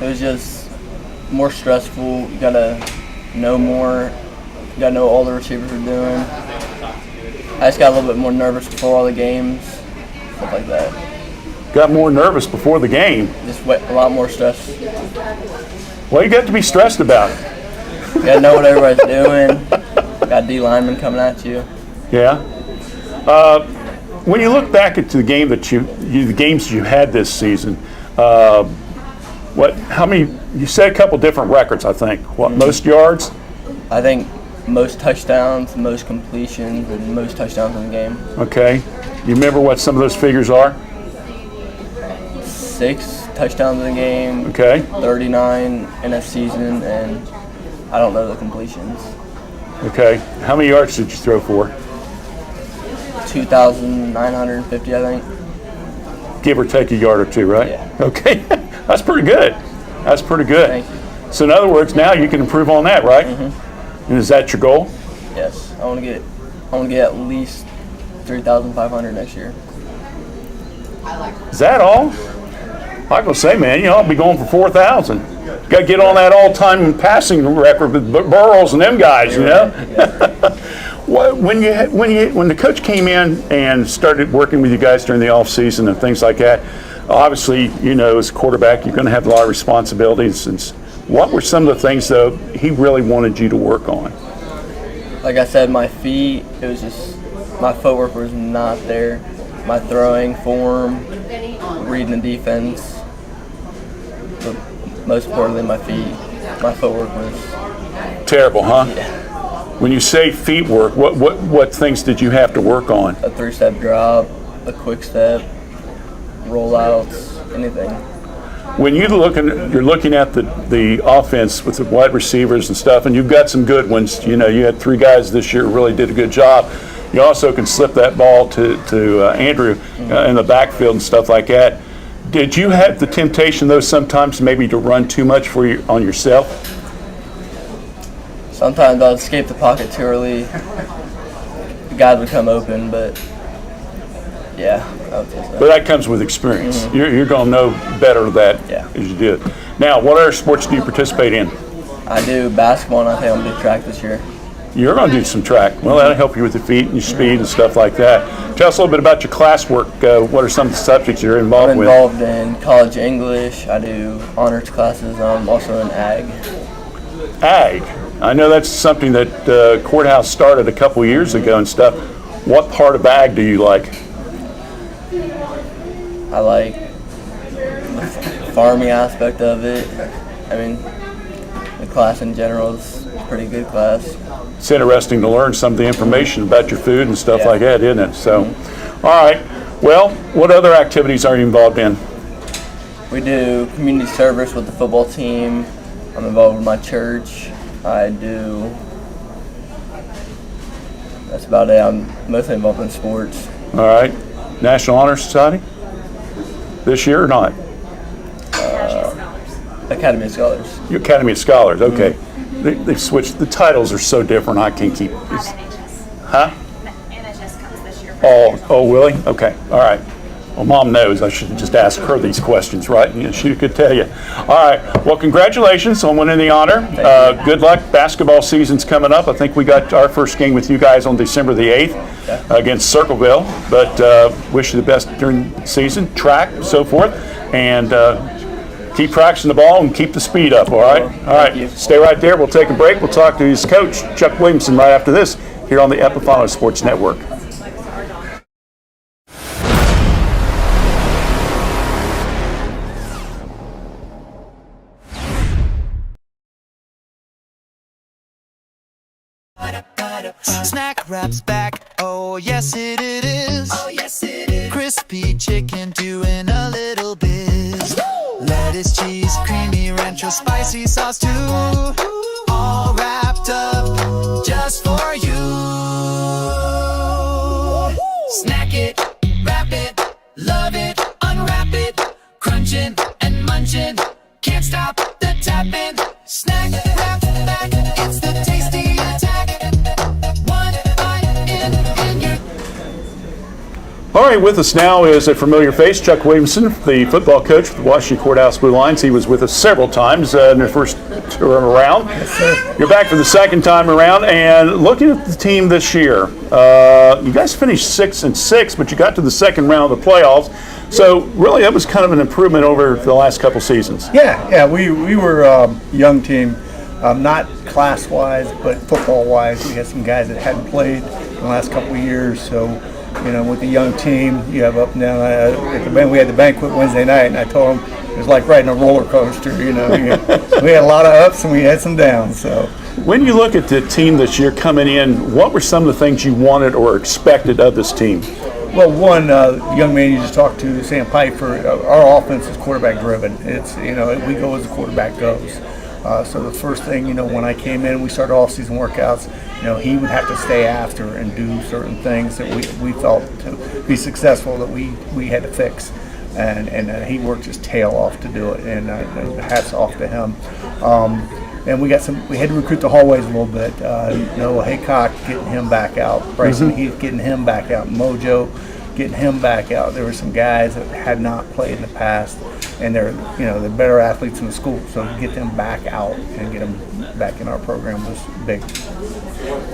It was just more stressful. You got to know more. You got to know all the receivers are doing. I just got a little bit more nervous before all the games, stuff like that. Got more nervous before the game. Just a lot more stress. Well, you got to be stressed about it. You got to know what everybody's doing. Got D linemen coming at you. Yeah. When you look back at the game that the games you had this season, how many? You said a couple different records, I think. What, most yards? I think most touchdowns, most completions, and most touchdowns in the game. Okay. You remember what some of those figures are? 6 touchdowns in the game. Okay. 39 in a season, and I don't know the completions. Okay. How many yards did you throw for? 2,950, I think. Give or take a yard or two, right? Yeah. Okay. That's pretty good. That's pretty good. Thank you. So in other words, now you can improve on that, right? Mm-hmm. And is that your goal? Yes. I want to get at least 3,500 next year. Is that all? I can say, man, I'll be going for 4,000. Got to get on that all-time passing record with Burrows and them guys, Yeah. When the coach came in and started working with you guys during the off season and things like that, obviously, as a quarterback, you're going to have a lot of responsibilities. And what were some of the things, though, he really wanted you to work on? Like I said, my feet, it was just, my footwork was not there. My throwing form, reading the defense, but most importantly, my feet. My footwork was terrible, huh? Yeah. When you say feet work, what things did you have to work on? A 3-step drop, a quick step, rollouts, anything. When you're looking at the offense with the wide receivers and stuff, and you've got some good ones. You had 3 guys this year who really did a good job. You also can slip that ball to Andrew in the backfield and stuff like that. Did you have the temptation, though, sometimes maybe to run too much on yourself? Sometimes I'll escape the pocket too early. The guys would come open, but yeah, I would say so. But that comes with experience. Mm-hmm. You're going to know better that as you did. Now, what other sports do you participate in? I do basketball, and I think I'm going to do track this year. You're going to do some track. Well, that'll help you with your feet and your speed and stuff like that. Tell us a little bit about your classwork. What are some of the subjects you're involved I'm with? involved in college English. I do honors classes. I'm also in ag. Ag. I know that's something that Courthouse started a couple years ago and stuff. What part of ag do you like? I like the farming aspect of it. I mean, the class in general is a pretty good class. It's interesting to learn some of the information about your food and stuff like that, isn't it? So, all right. Well, what other activities are you involved in? We do community service with the football team. I'm involved with my church. That's about it. I'm mostly involved in sports. All right. National Honor Society? This year or not? Academy of Scholars. Your Academy of Scholars, okay. They've switched. The titles are so different, I can't keep. Huh? NHS comes this year. Oh, really? Okay. All right. Well, Mom knows. I should just ask her these questions, right? And she could tell you. All right. Well, congratulations on winning the honor. Good luck. Basketball season's coming up. I think we got our first game with you guys on December the 8th against Circleville. But wish you the best during the season. Track, so forth. And keep practicing the ball and keep the speed up, all right? All right. Stay right there. We'll take a break. We'll talk to his coach, Chuck Williamson, right after this here on the Epifano Sports Network. Snack Wrap's back, oh yes it is. Oh yes it is. Crispy chicken doing a little biz. Lettuce, cheese, creamy rancho, spicy sauce too. All wrapped up just for you. Snack it, wrap it, love it, unwrap it. Crunching and munching, can't stop the tapping. Snack Wrap back, it's the tasty attack. All right, with us now is a familiar face, Chuck Williamson, the football coach for the Washington Courthouse Blue Lions. He was with us several times in their first term around. Yes, sir. You're back for the second time around, and looking at the team this year, you guys finished 6-6, but you got to the second round of the playoffs. So really, that was kind of an improvement over the last couple seasons. Yeah, we were a young team, not class-wise, but football-wise. We had some guys that hadn't played in the last couple of years, so. You know, with the young team, you have up and down. We had the banquet Wednesday night, and I told them it was like riding a roller coaster. You know, we had a lot of ups and we had some downs. So, when you look at the team this year coming in, what were some of the things you wanted or expected of this team? well, one young man you just talked to, Sam Piper. Our offense is quarterback driven. It's we go as the quarterback goes. So the first thing, when I came in, we started off-season workouts. He would have to stay after and do certain things that we felt to be successful that we had to fix, and he worked his tail off to do it. And hats off to him. And we had to recruit the hallways a little bit. Noah Haycock, getting him back out. Bryson Heath, getting him back out. Mojo, getting him back out. There were some guys that had not played in the past, and they're better athletes in the school. So to get them back out and get them back in our program was big.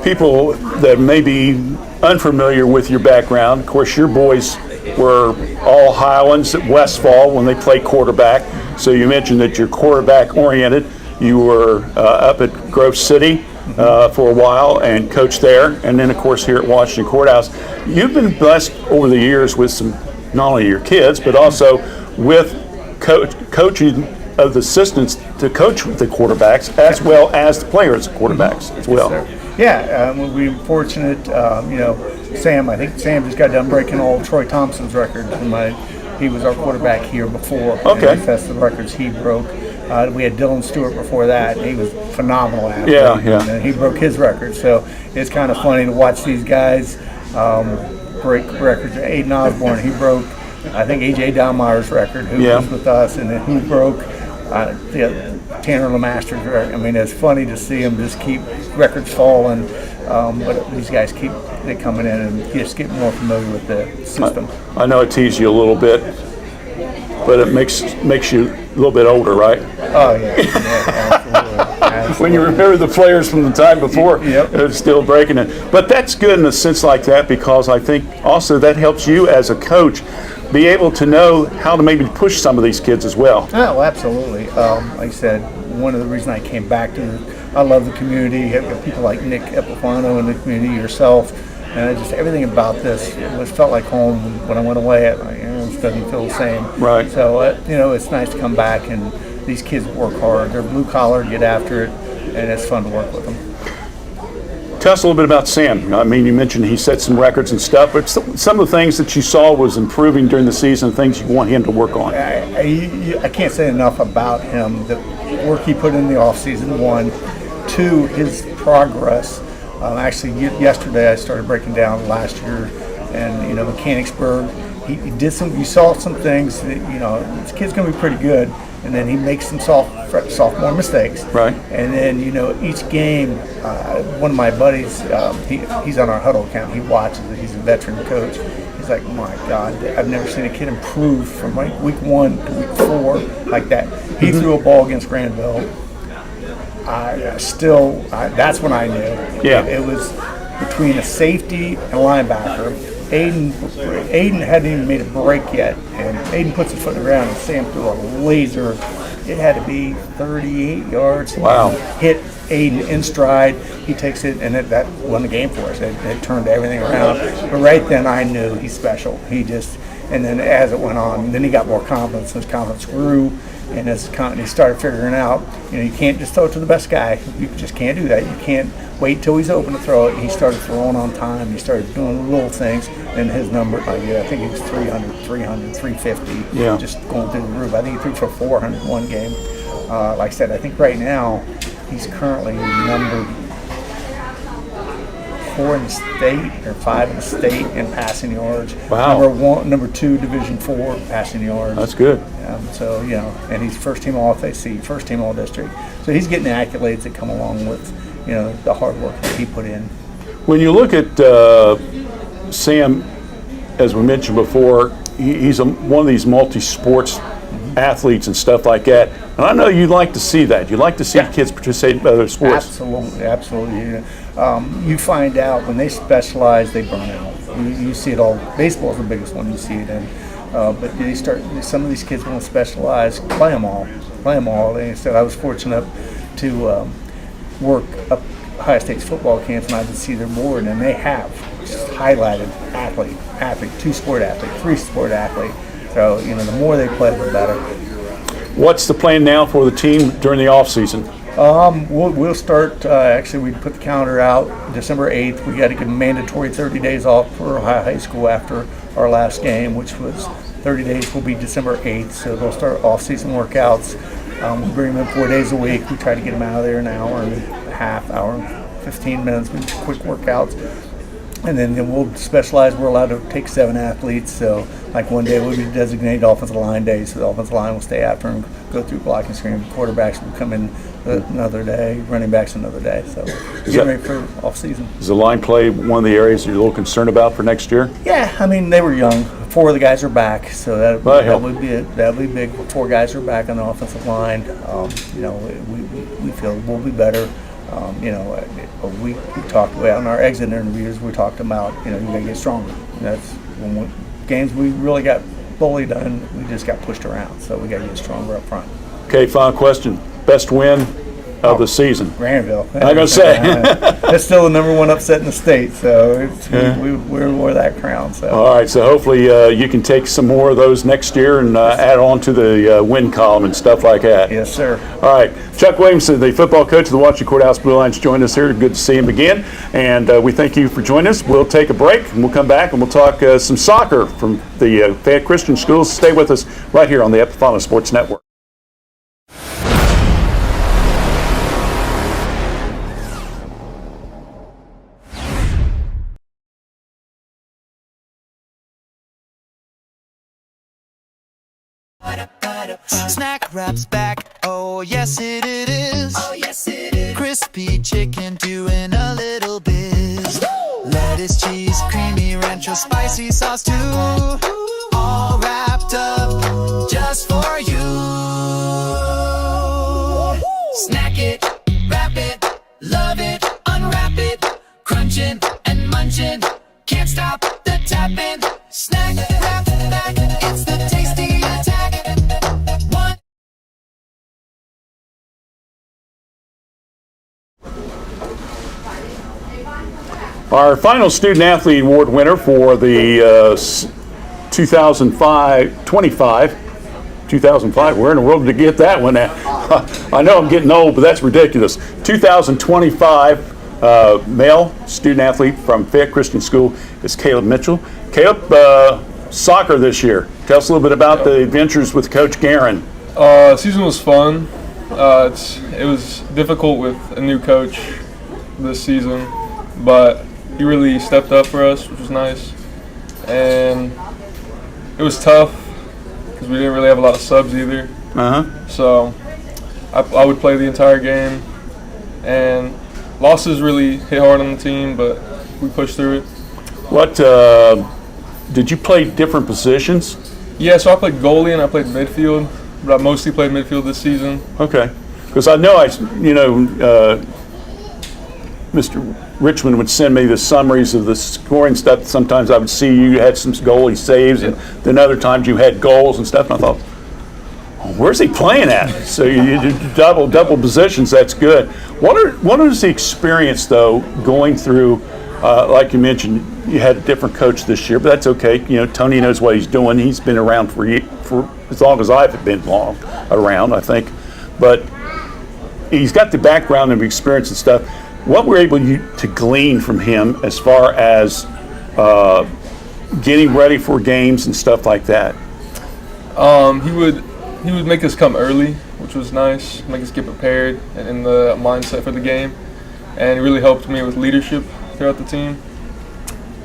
People that may be unfamiliar with your background, of course, your boys were all Highlands at Westfall when they played quarterback. So you mentioned that you're quarterback oriented. You were up at Grove City for a while and coached there, and then of course here at Washington Courthouse. You've been blessed over the years with some, not only your kids, but also with coaching of the assistants to coach with the quarterbacks as well as the players quarterbacks as well. Yes, we were fortunate. Sam, I think Sam just got done breaking all Troy Thompson's records. He was our quarterback here before. Okay. That's the records he broke. We had Dylan Stewart before that. He was phenomenal athlete. Yeah. And he broke his record. So it's kind of funny to watch these guys break records. Aiden Osborne, he broke, I think, A.J. Dallmeyer's record, who was with us, and then he broke Tanner Lemaster's record. I mean, it's funny to see him just keep records falling, but these guys keep coming in and just get more familiar with the system. I know it teased you a little bit, but it makes you a little bit older, right? Oh, yeah, absolutely. when you remember the players from the time before, Yep. still breaking it. But that's good in a sense like that, because I think also that helps you as a coach be able to know how to maybe push some of these kids as well. Oh, absolutely. Like I said, one of the reasons I came back to I love the community. You have people like Nick Epifano in the community, yourself, and everything about this felt like home. When I went away, it doesn't feel the same. Right. So it's nice to come back, and these kids work hard. They're blue collar, get after it, and it's fun to work with them. Tell us a little bit about Sam. I mean, you mentioned he set some records and stuff, but some of the things that you saw was improving during the season, things you want him to work on. I can't say enough about him. The work he put in the off season, 1, 2, his progress. Actually, yesterday I started breaking down last year, and Mechanicsburg. He did some. You saw some things that this kid's going to be pretty good, and then he makes some sophomore mistakes. Right. And then each game, one of my buddies, he's on our huddle account. He watches it. He's a veteran coach. He's like, my God, I've never seen a kid improve from like week 1 to week 4 like that. He threw a ball against Granville. That's when I knew. Yeah. It was between a safety and a linebacker. Aiden hadn't even made a break yet, and Aiden puts his foot in the ground, and Sam threw a laser. It had to be 38 yards. Wow. Hit Aiden in stride. He takes it, and that won the game for us. It turned everything around. But right then, I knew he's special. And then as it went on, then he got more confidence. His confidence grew, and he started figuring out, you can't just throw it to the best guy. You just can't do that. You can't wait till he's open to throw it. He started throwing on time. He started doing little things, and his number, I think he was 300, 350, Yeah. just going through the roof. I think he threw for 400 one game. Like I said, I think right now he's currently number 4 in the state or 5 in the state in passing yards. Wow. Number 2, Division 4 passing yards. That's good. So and he's first team All FAC, first team All District. So he's getting the accolades that come along with the hard work that he put in. When you look at Sam, as we mentioned before, he's one of these multi-sports athletes and stuff like that. And I know you'd like to see that. You'd like to see kids participate in other sports. Absolutely. You find out when they specialize, they burn out. You see it all. Baseball is the biggest one you see it in. But some of these kids want to specialize, play them all. They said I was fortunate to work up Ohio State's football camps, and I could see their board, and they have just highlighted athlete, 2-sport athlete, 3-sport athlete. So the more they play, the better. What's the plan now for the team during the off season? We'll start. Actually, we put the calendar out December 8th. We got to get mandatory 30 days off for Ohio High School after our last game, which was 30 days. Will be December 8th. So they'll start off-season workouts. We bring them in 4 days a week. We try to get them out of there an hour and a half, hour and 15 minutes with quick workouts. And then we'll specialize. We're allowed to take 7 athletes. So, like one day we'll be designated offensive line day. So the offensive line will stay after and go through blocking screen. Quarterbacks will come in another day. Running backs another day. So get ready for off season. Is the line play one of the areas you're a little concerned about for next year? Yeah, I mean they were young. 4 of the guys are back, so that would be big. 4 guys are back on the offensive line. We feel we'll be better. We talked about in our exit interviews. We talked about you got to get stronger. That's when games we really got bullied on. We just got pushed around, so we got to get stronger up front. Okay, final question. Best win of the season? Granville. I'm going to say. That's still the number 1 upset in the state, so we wore that crown. So. All right, so hopefully you can take some more of those next year and add on to the win column and stuff like that. Yes, sir. All right, Chuck Williamson, the football coach of the Washington Courthouse Blue Lions, joined us here. Good to see him again, and we thank you for joining us. We'll take a break, and we'll come back, and we'll talk some soccer from the Fayette Christian Schools. Stay with us right here on the Epifano Sports Network. Snack Wrap's back, oh yes it is. Oh yes it is. Crispy chicken doing a little biz. Lettuce, cheese, creamy rancho, spicy sauce too. All wrapped up just for you. Snack it, munchin', can't stop the tapping. Snack, wrap, back, it's the tasty attack. One. Our final Student Athlete Award winner for the 2005, where in the world did you get that one at? I know I'm getting old, but that's ridiculous. 2025 male student athlete from Fayette Christian School is Caleb Mitchell. Caleb, soccer this year. Tell us a little bit about the adventures with Coach Guerin. Season was fun. It was difficult with a new coach this season, but he really stepped up for us, which was nice. And it was tough because we didn't really have a lot of subs either. So I would play the entire game, and losses really hit hard on the team, but we pushed through it. What did you play different positions? Yeah, so I played goalie and I played midfield, but I mostly played midfield this season. Okay, because I know Mr. Richmond would send me the summaries of the scoring stuff. Sometimes I would see you had some goalie saves, and then other times you had goals and stuff. And I thought, oh, where's he playing at? So you did double positions. That's good. What is the experience though going through? Like you mentioned, you had a different coach this year, but that's okay. Tony knows what he's doing. He's been around for as long as I've been around, I think. But he's got the background and experience and stuff. What were able to glean from him as far as getting ready for games and stuff like that? He would make us come early, which was nice, make us get prepared and in the mindset for the game, and it really helped me with leadership throughout the team.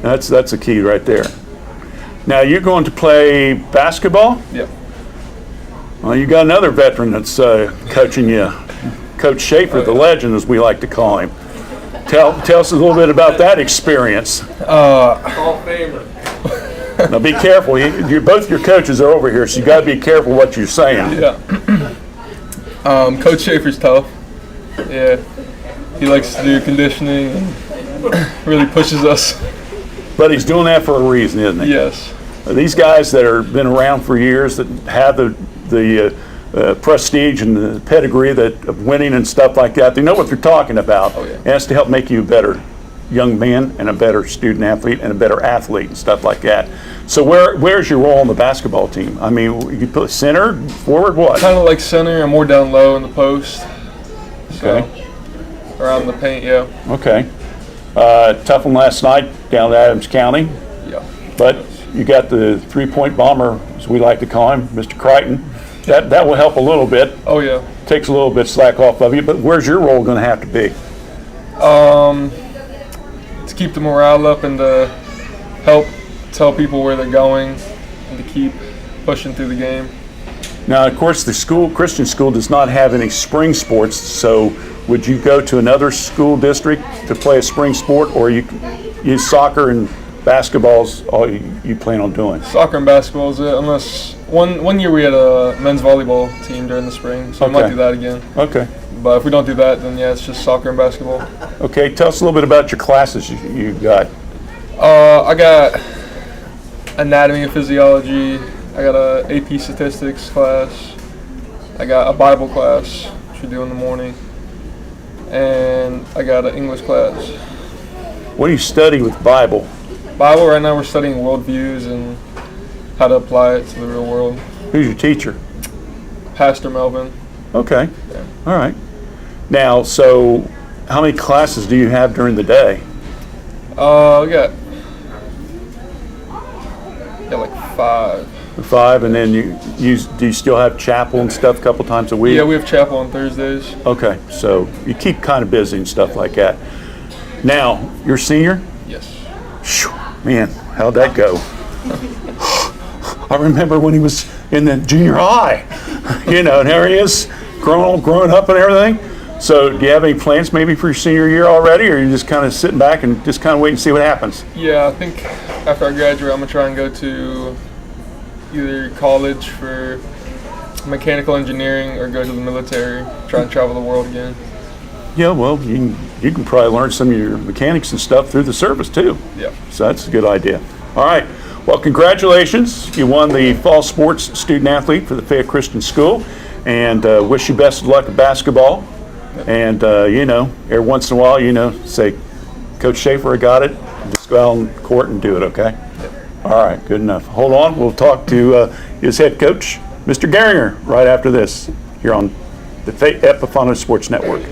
That's a key right there. Now you're going to play basketball? Yep. Well, you got another veteran that's coaching you, Coach Schaefer, the legend, as we like to call him. Tell us a little bit about that experience. Hall of Famer. Now be careful. Both your coaches are over here, so you got to be careful what you're saying. Yeah. Coach Schaefer's tough. Yeah. He likes to do conditioning and really pushes us. But he's doing that for a reason, isn't he? Yes. These guys that have been around for years, that have the prestige and the pedigree of winning and stuff like that, they know what they're talking about. Oh, yeah. And it's to help make you a better young man and a better student athlete and a better athlete and stuff like that. So where's your role on the basketball team? I mean, you put center, forward, what? Kind of like center. I'm more down low in the post. So, Okay. around the paint, yeah. Okay. Tough one last night down at Adams County. Yeah. But you got the three-point bomber, as we like to call him, Mr. Crichton. That will help a little bit. Oh, yeah. Takes a little bit slack off of you, but where's your role going to have to be? To keep the morale up and to help tell people where they're going and to keep pushing through the game. Now, of course, the Christian school does not have any spring sports, so would you go to another school district to play a spring sport, or you soccer and basketball's all you plan on doing? Soccer and basketball is it, unless one year we had a men's volleyball team during the spring, so we might do that again. Okay. But if we don't do that, then yeah, it's just soccer and basketball. Okay, tell us a little bit about your classes you got. I got anatomy and physiology. I got a AP statistics class. I got a Bible class, which we do in the morning. And I got an English class. What do you study with Bible? Bible, right now we're studying worldviews and how to apply it to the real world. Who's your teacher? Pastor Melvin. Okay. Yeah. All right. Now, so how many classes do you have during the day? We got like 5. 5, and then do you still have chapel and stuff a couple times a week? Yeah, we have chapel on Thursdays. Okay, so you keep kind of busy and stuff like that. Now, you're a senior? Yes. Whew, man, how'd that go? I remember when he was in the junior high, and there he is, growing up and everything. So do you have any plans maybe for your senior year already, or are you just kind of sitting back and just kind of wait and see what happens? Yeah, I think after I graduate, I'm going to try and go to either college for mechanical engineering or go to the military, try and travel the world again. Yeah, well, you can you can probably learn some of your mechanics and stuff through the service too. Yeah. So that's a good idea. All right. Well, congratulations. You won the Fall Sports Student Athlete for the Fayette Christian School, and wish you best of luck at basketball. And, every once in a while, say, Coach Schaefer, I got it. Just go out on the court and do it, okay? All right, good enough. Hold on. We'll talk to his head coach, Mr. Garinger, right after this here on the Epifano Sports Network.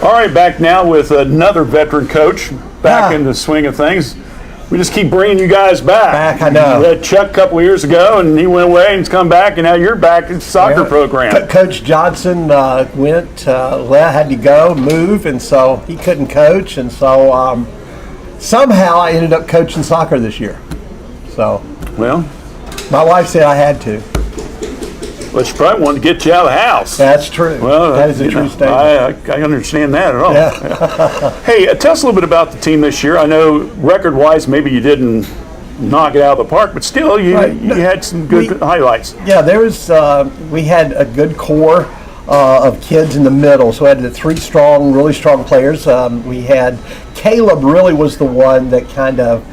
All right, back now with another veteran coach back in the swing of things. We just keep bringing you guys back. I know. We had Chuck a couple of years ago, and he went away and he's come back, and now you're back in the soccer program. Coach Johnson had to go, move, and so he couldn't coach, and so somehow I ended up coaching soccer this year. So, well, my wife said I had to. Well, she probably wanted to get you out of the house. That's true. Well, that is a true statement. I understand that at all. Yeah. Hey, tell us a little bit about the team this year. I know record-wise, maybe you didn't knock it out of the park, but still, you had some good highlights. Yeah, there was. We had a good core of kids in the middle. So we had the three really strong players. We had Caleb. Really was the one that kind of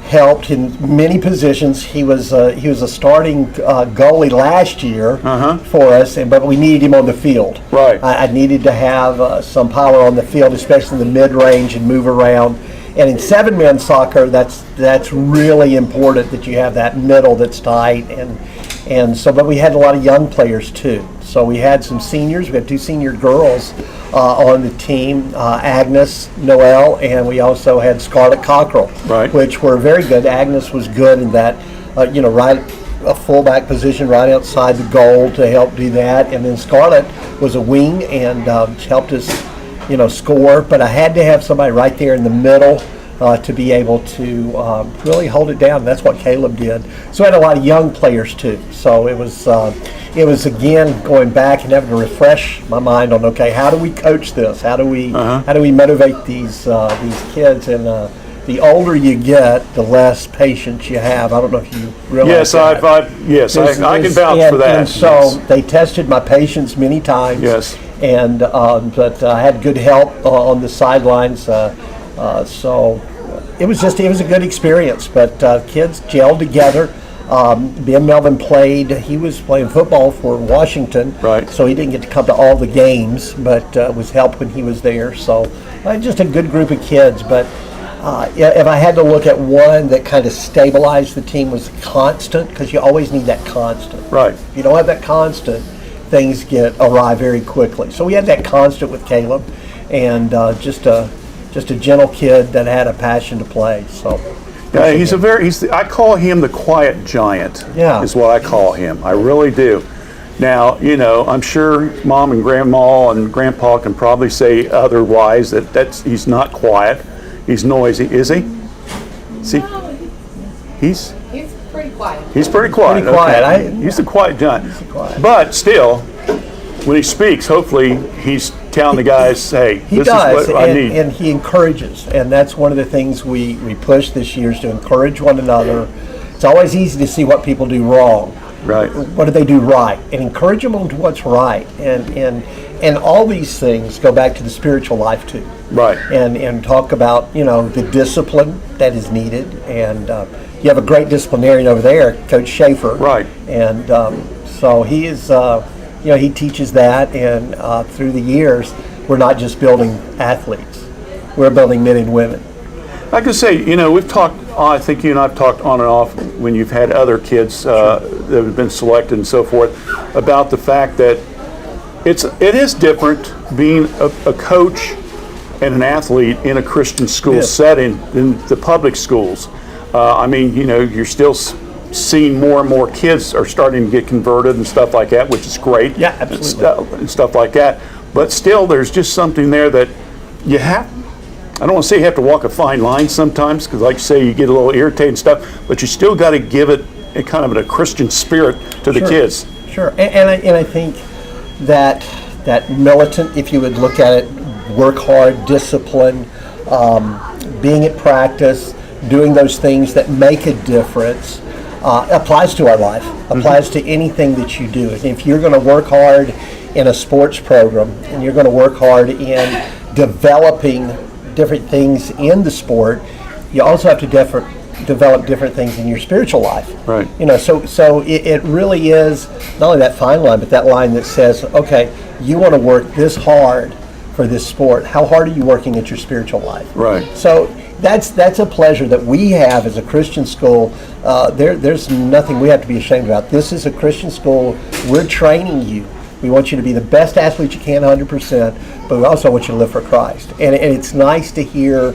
helped in many positions. He was a starting goalie last year for us, but we needed him on the field. Right. I needed to have some power on the field, especially in the mid-range and move around. And in seven-man soccer, that's really important that you have that middle that's tight. And so, but we had a lot of young players too. So we had some seniors. We had two senior girls on the team, Agnes Noel, and we also had Scarlett Cockrell, which were very good. Agnes was good in that, right a fullback position right outside the goal to help do that. And then Scarlett was a wing and helped us, score. But I had to have somebody right there in the middle to be able to really hold it down. That's what Caleb did. So I had a lot of young players too. So it was again going back and having to refresh my mind on, okay, how do we coach this? How do we motivate these kids? And the older you get, the less patience you have. I don't know if you realize that. I can vouch for that. And so they tested my patience many times. Yes. And but I had good help on the sidelines. So it was a good experience. But kids gelled together. Ben Melvin played. He was playing football for Washington, so he didn't get to come to all the games, but was helped when he was there. So just a good group of kids. But if I had to look at one that kind of stabilized the team, was constant, because you always need that constant. Right. If you don't have that constant, things get awry very quickly. So we had that constant with Caleb, and just a gentle kid that had a passion to play. So. Yeah, I call him the quiet giant. Yeah. Is what I call him. I really do. Now, I'm sure Mom and Grandma and Grandpa can probably say otherwise, he's not quiet. He's noisy, is he? See? He's pretty quiet. He's pretty quiet. Okay. He's the quiet giant. But still, when he speaks, hopefully he's telling the guys, hey, this is what I need. And he encourages, and that's one of the things we push this year, is to encourage one another. It's always easy to see what people do wrong. Right. What do they do right? And encourage them on to what's right. And all these things go back to the spiritual life too. Right. And talk about, the discipline that is needed. And you have a great disciplinarian over there, Coach Schaefer. Right. And so he is, he teaches that. And through the years, we're not just building athletes. We're building men and women. I can say, we've talked, I think you and I have talked on and off when you've had other kids that have been selected and so forth, about the fact that it is different being a coach and an athlete in a Christian school setting than the public schools. I mean, you're still seeing more and more kids are starting to get converted and stuff like that, which is great. Yeah, absolutely. And stuff like that. But still, there's just something there that you have. I don't want to say you have to walk a fine line sometimes, because like you say, you get a little irritated and stuff, but you still got to give it a kind of a Christian spirit to the kids. Sure, and I think that militant, if you would look at it, work hard, discipline, being at practice, doing those things that make a difference, applies to our life, applies to anything that you do. And if you're going to work hard in a sports program, and you're going to work hard in developing different things in the sport, you also have to develop different things in your spiritual life. Right. So it really is not only that fine line, but that line that says, okay, you want to work this hard for this sport. How hard are you working at your spiritual life? Right. So that's a pleasure that we have as a Christian school. There's nothing we have to be ashamed about. This is a Christian school. We're training you. We want you to be the best athlete you can, 100%, but we also want you to live for Christ. And it's nice to hear,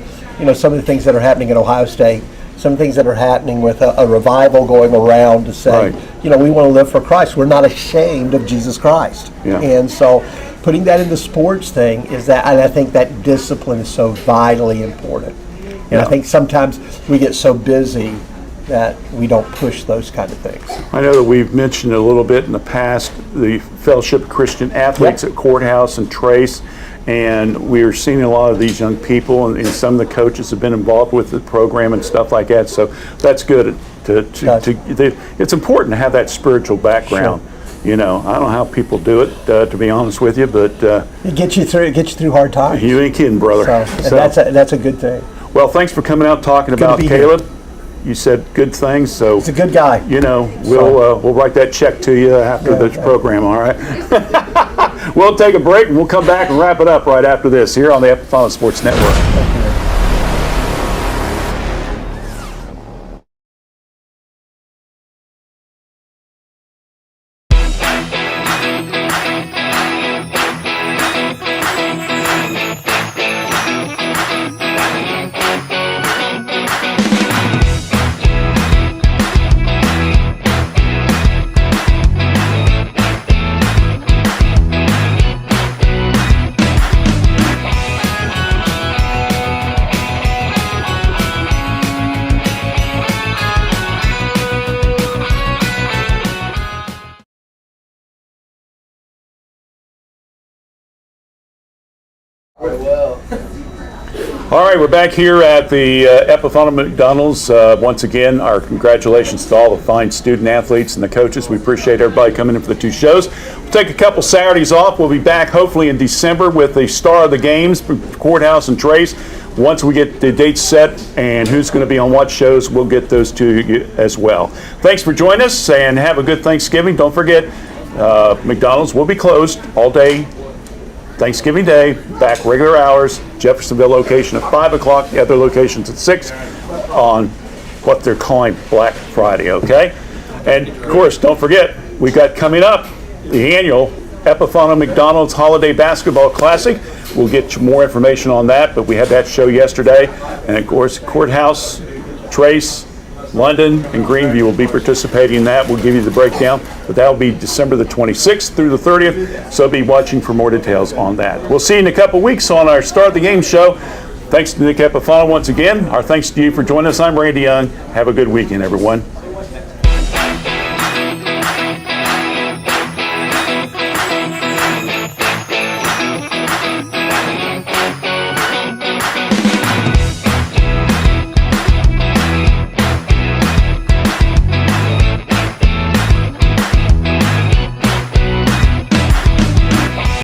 some of the things that are happening at Ohio State, some things that are happening with a revival going around to say, we want to live for Christ. We're not ashamed of Jesus Christ. Yeah. And so putting that in the sports thing and I think that discipline is so vitally important. And I think sometimes we get so busy that we don't push those kind of things. I know that we've mentioned a little bit in the past the Fellowship of Christian Athletes at Courthouse and Trace, and we're seeing a lot of these young people, and some of the coaches have been involved with the program and stuff like that. So that's good. It's important to have that spiritual background. Sure. I don't know how people do it, to be honest with you, but it gets you through hard times. You ain't kidding, brother. So that's a good thing. Well, thanks for coming out talking about Caleb. Here. You said good things, so he's a good guy. We'll write that check to you after the program. All right. We'll take a break and we'll come back and wrap it up right after this here on the Epifano Sports Network. All right, we're back here at the Epifano McDonald's. Once again, our congratulations to all the fine student athletes and the coaches. We appreciate everybody coming in for the two shows. We'll take a couple Saturdays off. We'll be back hopefully in December with the star of the games, Courthouse and Trace. Once we get the dates set and who's going to be on what shows, we'll get those to you as well. Thanks for joining us and have a good Thanksgiving. Don't forget, McDonald's will be closed all day Thanksgiving Day, back regular hours, Jeffersonville location at 5 o'clock, the other locations at 6 on what they're calling Black Friday, okay? And of course, don't forget, we got coming up the annual Epifano McDonald's Holiday Basketball Classic. We'll get you more information on that, but we had that show yesterday. And of course, Courthouse, Trace, London, and Greenview will be participating in that. We'll give you the breakdown, but that will be December the 26th through the 30th, so be watching for more details on that. We'll see you in a couple weeks on our Start the Game show. Thanks to Nick Epifano once again. Our thanks to you for joining us. I'm Randy Young. Have a good weekend, everyone.